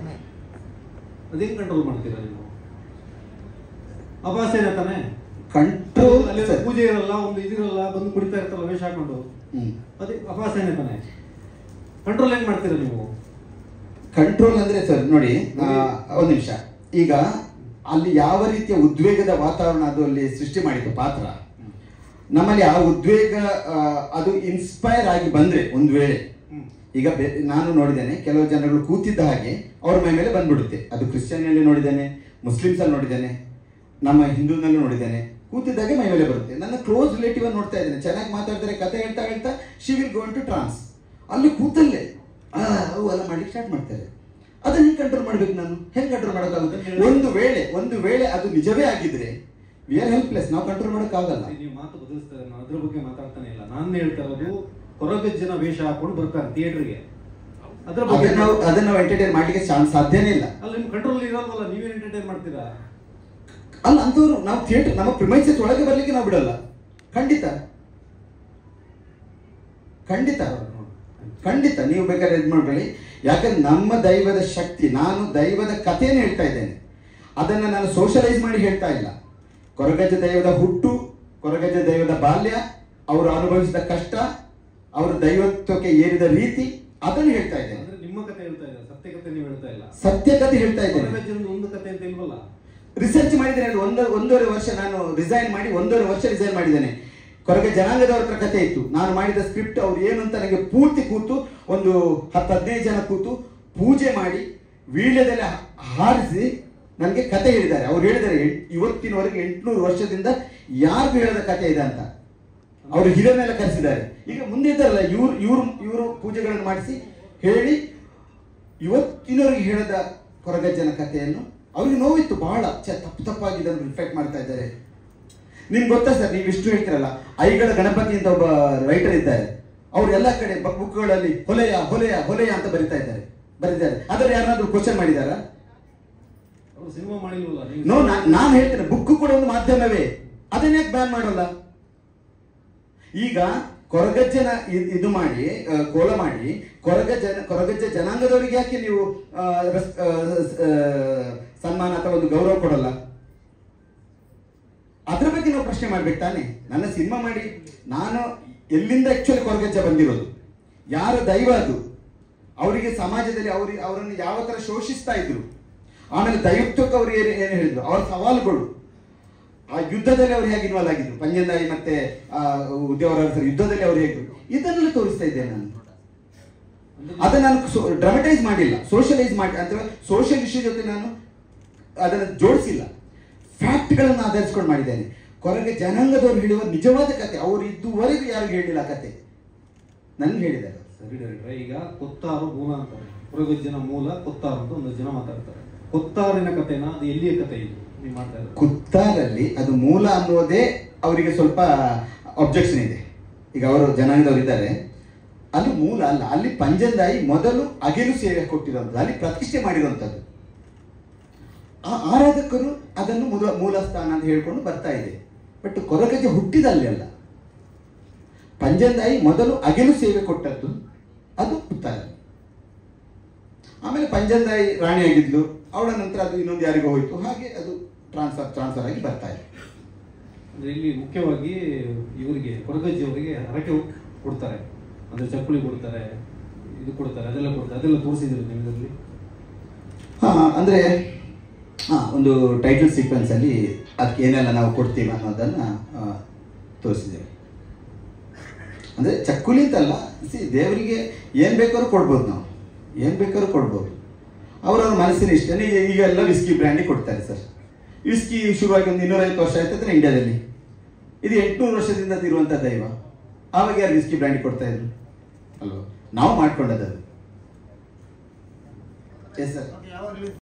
ಅದೇನ್ ಕಂಟ್ರೋಲ್ ಮಾಡ್ತೀರಾ ನೀವು? ಅಪಹಾಸ್ಯನ ತಾನೆ ಕಂಟ್ರೋಲ್. ಅಲ್ಲಿ ಪೂಜೆ ಇರಲ್ಲ, ಒಂದು ಇದಿರಲ್ಲ, ಬಂದು ಕುಡಿತಾ ಇರ್ತಾರಲ್ಲ ವೇಷ ಹಾಕೊಂಡು, ಅದೇ ಅಪಹಾಸ್ಯನೇ ತಾನೆ. ಕಂಟ್ರೋಲ್ ಹೆಂಗ್ ಮಾಡ್ತೀರಾ ನೀವು? ಕಂಟ್ರೋಲ್ ಅಂದ್ರೆ ಸರ್ ನೋಡಿ, ಒಂದು ನಿಮಿಷ. ಈಗ ಅಲ್ಲಿ ಯಾವ ರೀತಿಯ ಉದ್ವೇಗದ ವಾತಾವರಣ ಅದು ಅಲ್ಲಿ ಸೃಷ್ಟಿ ಮಾಡಿದ್ದು ಪಾತ್ರ, ನಮ್ಮಲ್ಲಿ ಆ ಉದ್ವೇಗ ಅದು ಇನ್ಸ್ಪೈರ್ ಆಗಿ ಬಂದ್ರೆ ಒಂದು ವೇಳೆ, ಈಗ ನಾನು ನೋಡಿದ್ದೇನೆ ಕೆಲವು ಜನಗಳು ಕೂತಿದ್ದ ಹಾಗೆ ಅವ್ರ ಮೈ ಮೇಲೆ ಬಂದ್ಬಿಡುತ್ತೆ. ಅದು ಕ್ರಿಶ್ಚಿಯನ್ನಲ್ಲಿ ನೋಡಿದ್ದೇನೆ, ಮುಸ್ಲಿಮ್ಸಲ್ಲಿ ನೋಡಿದ್ದೇನೆ, ನಮ್ಮ ಹಿಂದೂನಲ್ಲೂ ನೋಡಿದ್ದೇನೆ. ಕೂತಿದ್ದಾಗೆ ಮೈ ಮೇಲೆ ಬರುತ್ತೆ. ನನ್ನ ಕ್ಲೋಸ್ ರಿಲೇಟಿವ್ ಅನ್ನು ನೋಡ್ತಾ ಇದ್ದೇನೆ, ಚೆನ್ನಾಗಿ ಮಾತಾಡ್ತಾರೆ, ಕತೆ ಹೇಳ್ತಾ ಹೇಳ್ತಾ she will go into trance. ಅಲ್ಲಿ ಕೂತಲ್ಲೇ ಅವು ಎಲ್ಲ ಮಾಡ್ಲಿಕ್ಕೆ ಸ್ಟಾರ್ಟ್ ಮಾಡ್ತಾರೆ. ಅದನ್ನ ಹೆಂಗೆ ಕಂಟ್ರೋಲ್ ಮಾಡ್ಬೇಕು? ನಾನು ಹೆಂಗೆ ಕಂಟ್ರೋಲ್ ಮಾಡೋಕ್ಕಾಗುತ್ತೆ? ಒಂದು ವೇಳೆ ಅದು ನಿಜವೇ ಆಗಿದ್ರೆ ವಿ ಆರ್ ಹೆಲ್ಪ್ಲೆಸ್, ನಾವು ಕಂಟ್ರೋಲ್ ಮಾಡೋಕ್ಕಾಗಲ್ಲ. ನೀವು ಮಾತು ಬದಲಿಸ್ತಾರೆ, ನಾನು ಅದ್ರ ಬಗ್ಗೆ ಮಾತಾಡ್ತಾನೆ ಇಲ್ಲ. ನಾನು ಹೇಳ್ತಾ ಇರೋದು ಕೊರಗಜ್ಜನ ವೇಷ ಹಾಕೊಂಡು ಬರ್ತಾರೆ ಥಿಯೇಟರ್ಗೆ, ಅದ್ರ ಬಗ್ಗೆ ಅದನ್ನ ನಾವು ಎಂಟರ್ಟೈನ್ ಮಾಡ್ಲಿಕ್ಕೆ ಸಾಧ್ಯನೇ ಇಲ್ಲ. ಅಲ್ಲ, ನಿಮ್ ಕಂಟ್ರೋಲ್ ಇರೋಲ್ವಲ್ಲ, ನೀವೇನ್ ಎಂಟರ್ಟೈನ್ ಮಾಡ್ತೀರಾ? ಅಲ್ಲ, ಅಂತವ್ರು ನಾವು ಥಿಯೇಟರ್ ನಮ್ಮ ಪ್ರಿಮೈಸಸ್ ಒಳಗೆ ಬರ್ಲಿಕ್ಕೆ ನಾವು ಬಿಡಲ್ಲ. ಖಂಡಿತ ಖಂಡಿತ ಖಂಡಿತ ನೀವು ಬೇಕಾದ್ರೆ ಇದು ಮಾಡ್ಕೊಳ್ಳಿ. ಯಾಕಂದ್ರೆ ನಮ್ಮ ದೈವದ ಶಕ್ತಿ, ನಾನು ದೈವದ ಕಥೆಯನ್ನು ಹೇಳ್ತಾ ಇದ್ದೇನೆ, ಅದನ್ನು ನಾನು ಸೋಷಲೈಸ್ ಮಾಡಿ ಹೇಳ್ತಾ ಇಲ್ಲ. ಕೊರಗಜ್ಜ ದೈವದ ಹುಟ್ಟು, ಕೊರಗಜ್ಜ ದೈವದ ಬಾಲ್ಯ, ಅವರು ಅನುಭವಿಸಿದ ಕಷ್ಟ, ಅವರು ದೈವತ್ವಕ್ಕೆ ಏರಿದ ರೀತಿ, ಅದನ್ನು ಹೇಳ್ತಾ ಇದ್ದೇನೆ. ನಿಮ್ಮ ಕಥೆ ಹೇಳ್ತಾ ಇದ್ದಾರೆ, ಸತ್ಯ ಕಥೆ ನೀವು ಹೇಳ್ತಾ ಇಲ್ಲ. ಸತ್ಯ ಕಥೆ ಹೇಳ್ತಾ ಇದ್ದೇನೆ. ಒಂದು ಕಥೆ ಅಂತ ಇಲ್ವಲ್ಲ? ರಿಸರ್ಚ್ ಮಾಡಿದ್ದೇನೆ. ಒಂದೂವರೆ ವರ್ಷ ನಾನು ರಿಸೈನ್ ಮಾಡಿದ್ದೇನೆ. ಕೊರಗ ಜನಾಂಗದವ್ರ ಹತ್ರ ಕಥೆ ಇತ್ತು. ನಾನು ಮಾಡಿದ ಸ್ಕ್ರಿಪ್ಟ್ ಅವ್ರು ಏನು ಅಂತ ನನಗೆ ಪೂರ್ತಿ ಕೂತು ಒಂದು 10-15 ಜನ ಕೂತು ಪೂಜೆ ಮಾಡಿ ವೀಳ್ಯದಲ್ಲಿ ಹಾರಿಸಿ ನನಗೆ ಕತೆ ಹೇಳಿದ್ದಾರೆ. ಅವ್ರು ಹೇಳಿದ್ದಾರೆ, ಇವತ್ತಿನವರೆಗೆ 800 ವರ್ಷದಿಂದ ಯಾರಿಗೂ ಹೇಳದ ಕತೆ ಇದೆ ಅಂತ. ಅವರು ಹಿರಿಯರನ್ನೆಲ್ಲ ಕರೆಸಿದ್ದಾರೆ. ಈಗ ಮುಂದೆ ಇದ್ದಾರಲ್ಲ ಇವರು ಪೂಜೆಗಳನ್ನು ಮಾಡಿಸಿ ಹೇಳಿ ಇವತ್ತಿನವರೆಗೆ ಹೇಳದ ಕೊರಗಜ್ಜನ ಕಥೆಯನ್ನು ಅವ್ರಿಗೆ ನೋವಿತ್ತು ಬಹಳ. ತಪ್ಪಾಗಿ ಇದನ್ನು ರಿಫ್ಲೆಕ್ಟ್ ಮಾಡ್ತಾ ಇದ್ದಾರೆ. ನಿಮ್ಗೆ ಗೊತ್ತಾ ಸರ್, ನೀವು ಇಷ್ಟು ಹೇಳ್ತಿರಲ್ಲ, ಐಗಳ ಗಣಪತಿ ಅಂತ ಒಬ್ಬ ರೈಟರ್ ಇದ್ದಾರೆ. ಅವ್ರು ಎಲ್ಲ ಕಡೆ ಬುಕ್ಗಳಲ್ಲಿ ಹೊಲೆಯ ಹೊಲೆಯ ಹೊಲೆಯ ಅಂತ ಬರಿದ್ದಾರೆ. ಅದರಲ್ಲಿ ಯಾರಾದ್ರೂ ಕ್ವಶನ್ ಮಾಡಿದಾರ? ಸಿನಿಮಾ ಮಾಡಿಲ್ವಲ್ಲ? ನಾನು ಹೇಳ್ತೇನೆ, ಬುಕ್ ಕೂಡ ಒಂದು ಮಾಧ್ಯಮವೇ. ಅದನ್ನ್ಯಾಕೆ ಬ್ಯಾನ್ ಮಾಡೋಲ್ಲ? ಈಗ ಕೊರಗಜ್ಜನ ಇದು ಮಾಡಿ ಕೋಲ ಮಾಡಿ ಕೊರಗಜ್ಜ ಜನಾಂಗದವರಿಗೆ ಯಾಕೆ ನೀವು ಸನ್ಮಾನ ಅಥವಾ ಒಂದು ಗೌರವ ಕೊಡಲ್ಲ? ಅದ್ರ ಬಗ್ಗೆ ನಾವು ಪ್ರಶ್ನೆ ಮಾಡ್ಬೇಕು ತಾನೆ. ನನ್ನ ಸಿನಿಮಾ ಮಾಡಿ ನಾನು ಎಲ್ಲಿಂದ ಆಕ್ಚುಲಿ ಕೊರಗಜ್ಜ ಬಂದಿರೋದು, ಯಾರ ದೈವ ಅದು, ಅವರಿಗೆ ಸಮಾಜದಲ್ಲಿ ಅವರನ್ನು ಯಾವ ತರ ಶೋಷಿಸ್ತಾ ಇದ್ರು, ಆಮೇಲೆ ದೈವತ್ವಕ್ಕೆ ಅವ್ರು ಏನು ಹೇಳಿದ್ರು, ಅವ್ರ ಸವಾಲುಗಳು, ಆ ಯುದ್ಧದಲ್ಲಿ ಅವ್ರು ಹೇಗೆ ಇನ್ವಾಲ್ವ್ ಆಗಿದ್ರು, ಪಂಜಂದಾಯಿ ಮತ್ತೆ ಉದ್ಯೋಗ ಯುದ್ಧದಲ್ಲಿ ಅವ್ರು ಹೇಗಿದ್ರು, ಇದನ್ನೆಲ್ಲ ತೋರಿಸ್ತಾ ಇದ್ದೇನೆ ನಾನು. ಅದನ್ನ ನಾನು ಡ್ರಾಮಟೈಸ್ ಮಾಡಿಲ್ಲ, ಸೋಷಿಯಲೈಸ್ ಮಾಡಿ ಅಥವಾ ಸೋಷಿಯಲ್ ಇಶ್ಯೂ ಜೊತೆ ನಾನು ಅದನ್ನು ಜೋಡಿಸಿಲ್ಲ, ಫ್ಯಾಕ್ಟ್ಗಳನ್ನು ಆಧರಿಸ್ಕೊಂಡು ಮಾಡಿದ್ದೇನೆ. ಕೊರಗ ಜನಾಂಗದವ್ರು ಹೇಳುವ ನಿಜವಾದ ಕತೆ, ಅವರು ಇದುವರೆಗೂ ಯಾರಿಗೂ ಹೇಳಿಲ್ಲ ಕತೆ, ನನ್ಗೆ ಹೇಳಿದ್ದಾರೆ. ಸರಿ ಡೈರೆಕ್ಟ್ರೆ, ಈಗ ಕೊತ್ತಾರು ಮೂಲ ಅಂತಾರೆ, ಕೊರಗಜ್ಜನ ಮೂಲ ಕೊತ್ತಾರು ಅಂತ ಒಂದು ಜನ ಮಾತಾಡ್ತಾರೆ. ಕೊತ್ತಾರಿನ ಕಥೆನ ಅದು ಎಲ್ಲಿಯ ಕತೆ ಇದು ನೀವು ಮಾಡ್ತಾ ಇರೋದು? ಕುತ್ತಾರಲ್ಲಿ ಅದು ಮೂಲ ಅನ್ನೋದೇ ಅವರಿಗೆ ಸ್ವಲ್ಪ ಅಬ್ಜೆಕ್ಷನ್ ಇದೆ. ಈಗ ಅವರು ಜನಾಂಗದವರು ಇದ್ದಾರೆ, ಅದು ಮೂಲ ಅಲ್ಲ. ಅಲ್ಲಿ ಪಂಜಂದಾಯಿ ಮೊದಲು ಅಗೆಲು ಸೇವೆ ಕೊಟ್ಟಿರುವಂಥದ್ದು, ಅಲ್ಲಿ ಪ್ರತಿಷ್ಠೆ ಮಾಡಿರುವಂಥದ್ದು. ಆ ಆರಾಧಕರು ಅದನ್ನು ಮೂಲ ಸ್ಥಾನ ಅಂತ ಹೇಳ್ಕೊಂಡು ಬರ್ತಾ ಇದೆ. ಬಟ್ ಕೊರಗಜ್ಜ ಹುಟ್ಟಿದಲ್ಲಿ ಅಲ್ಲ, ಪಂಜಂದಾಯಿ ಮೊದಲು ಅಗೆಲು ಸೇವೆ ಕೊಟ್ಟದ್ದು ಅದು ಕುತ್ತಾರಲ್ಲಿ. ಆಮೇಲೆ ಪಂಜಂದಾಯಿ ರಾಣಿಯಾಗಿದ್ಲು, ಅವಳ ನಂತರ ಅದು ಇನ್ನೊಂದು ಯಾರಿಗೂ ಹೋಯ್ತು, ಹಾಗೆ ಅದು ಟ್ರಾನ್ಸ್ಫರ್ ಆಗಿ ಬರ್ತಾ ಇದೆ. ಅಂದ್ರೆ ಇಲ್ಲಿ ಮುಖ್ಯವಾಗಿ ಇವರಿಗೆ ಕೊರಗಜ್ಜಿ ಅವರಿಗೆ ಹರಕೆ ಕೊಡ್ತಾರೆ, ಅಂದ್ರೆ ಚಪ್ಪಲಿ ಕೊಡ್ತಾರೆ, ಇದು ಕೊಡ್ತಾರೆ, ಅದೆಲ್ಲ ತೋರಿಸಿದ್ರು ನಿಮ್ಮಲ್ಲಿ? ಅಂದ್ರೆ ಒಂದು ಟೈಟಲ್ ಸೀಕ್ವೆನ್ಸ್ ಅಲ್ಲಿ ಅದಕ್ಕೆ ಏನೆಲ್ಲ ನಾವು ಕೊಡ್ತೀವಿ ಅನ್ನೋದನ್ನ ತೋರಿಸಿದ್ದೇವೆ. ಅಂದ್ರೆ ಚಕ್ಕುಲಿ ಅಂತಲ್ಲ, ದೇವರಿಗೆ ಏನ್ ಬೇಕಾದ್ರೂ ಕೊಡ್ಬೋದು, ನಾವು ಏನ್ ಬೇಕಾದ್ರೂ ಕೊಡ್ಬೋದು, ಅವರವ್ರ ಮನಸ್ಸಿನ ಇಷ್ಟ. ಈಗ ಎಲ್ಲ ವಿಸ್ಕಿ ಬ್ರ್ಯಾಂಡಿ ಕೊಡ್ತಾರೆ ಸರ್. ವಿಸ್ಕಿ ಶುರುವಾಗಿ ಒಂದು 250 ವರ್ಷ ಆಯ್ತಂದ್ರೆ ಇಂಡಿಯಾದಲ್ಲಿ, ಇದು 800 ವರ್ಷದಿಂದ ಇರುವಂತ ದೈವ. ಆವಾಗ ಯಾರು ವಿಸ್ಕಿ ಬ್ರ್ಯಾಂಡಿ ಕೊಡ್ತಾ ಇದ್ರು ಅಲ್ವಾ? ನಾವು ಮಾಡ್ಕೊಂಡದ್ದು. Yes sir. ಯಾವಾಗ ರಿಲೀಸ್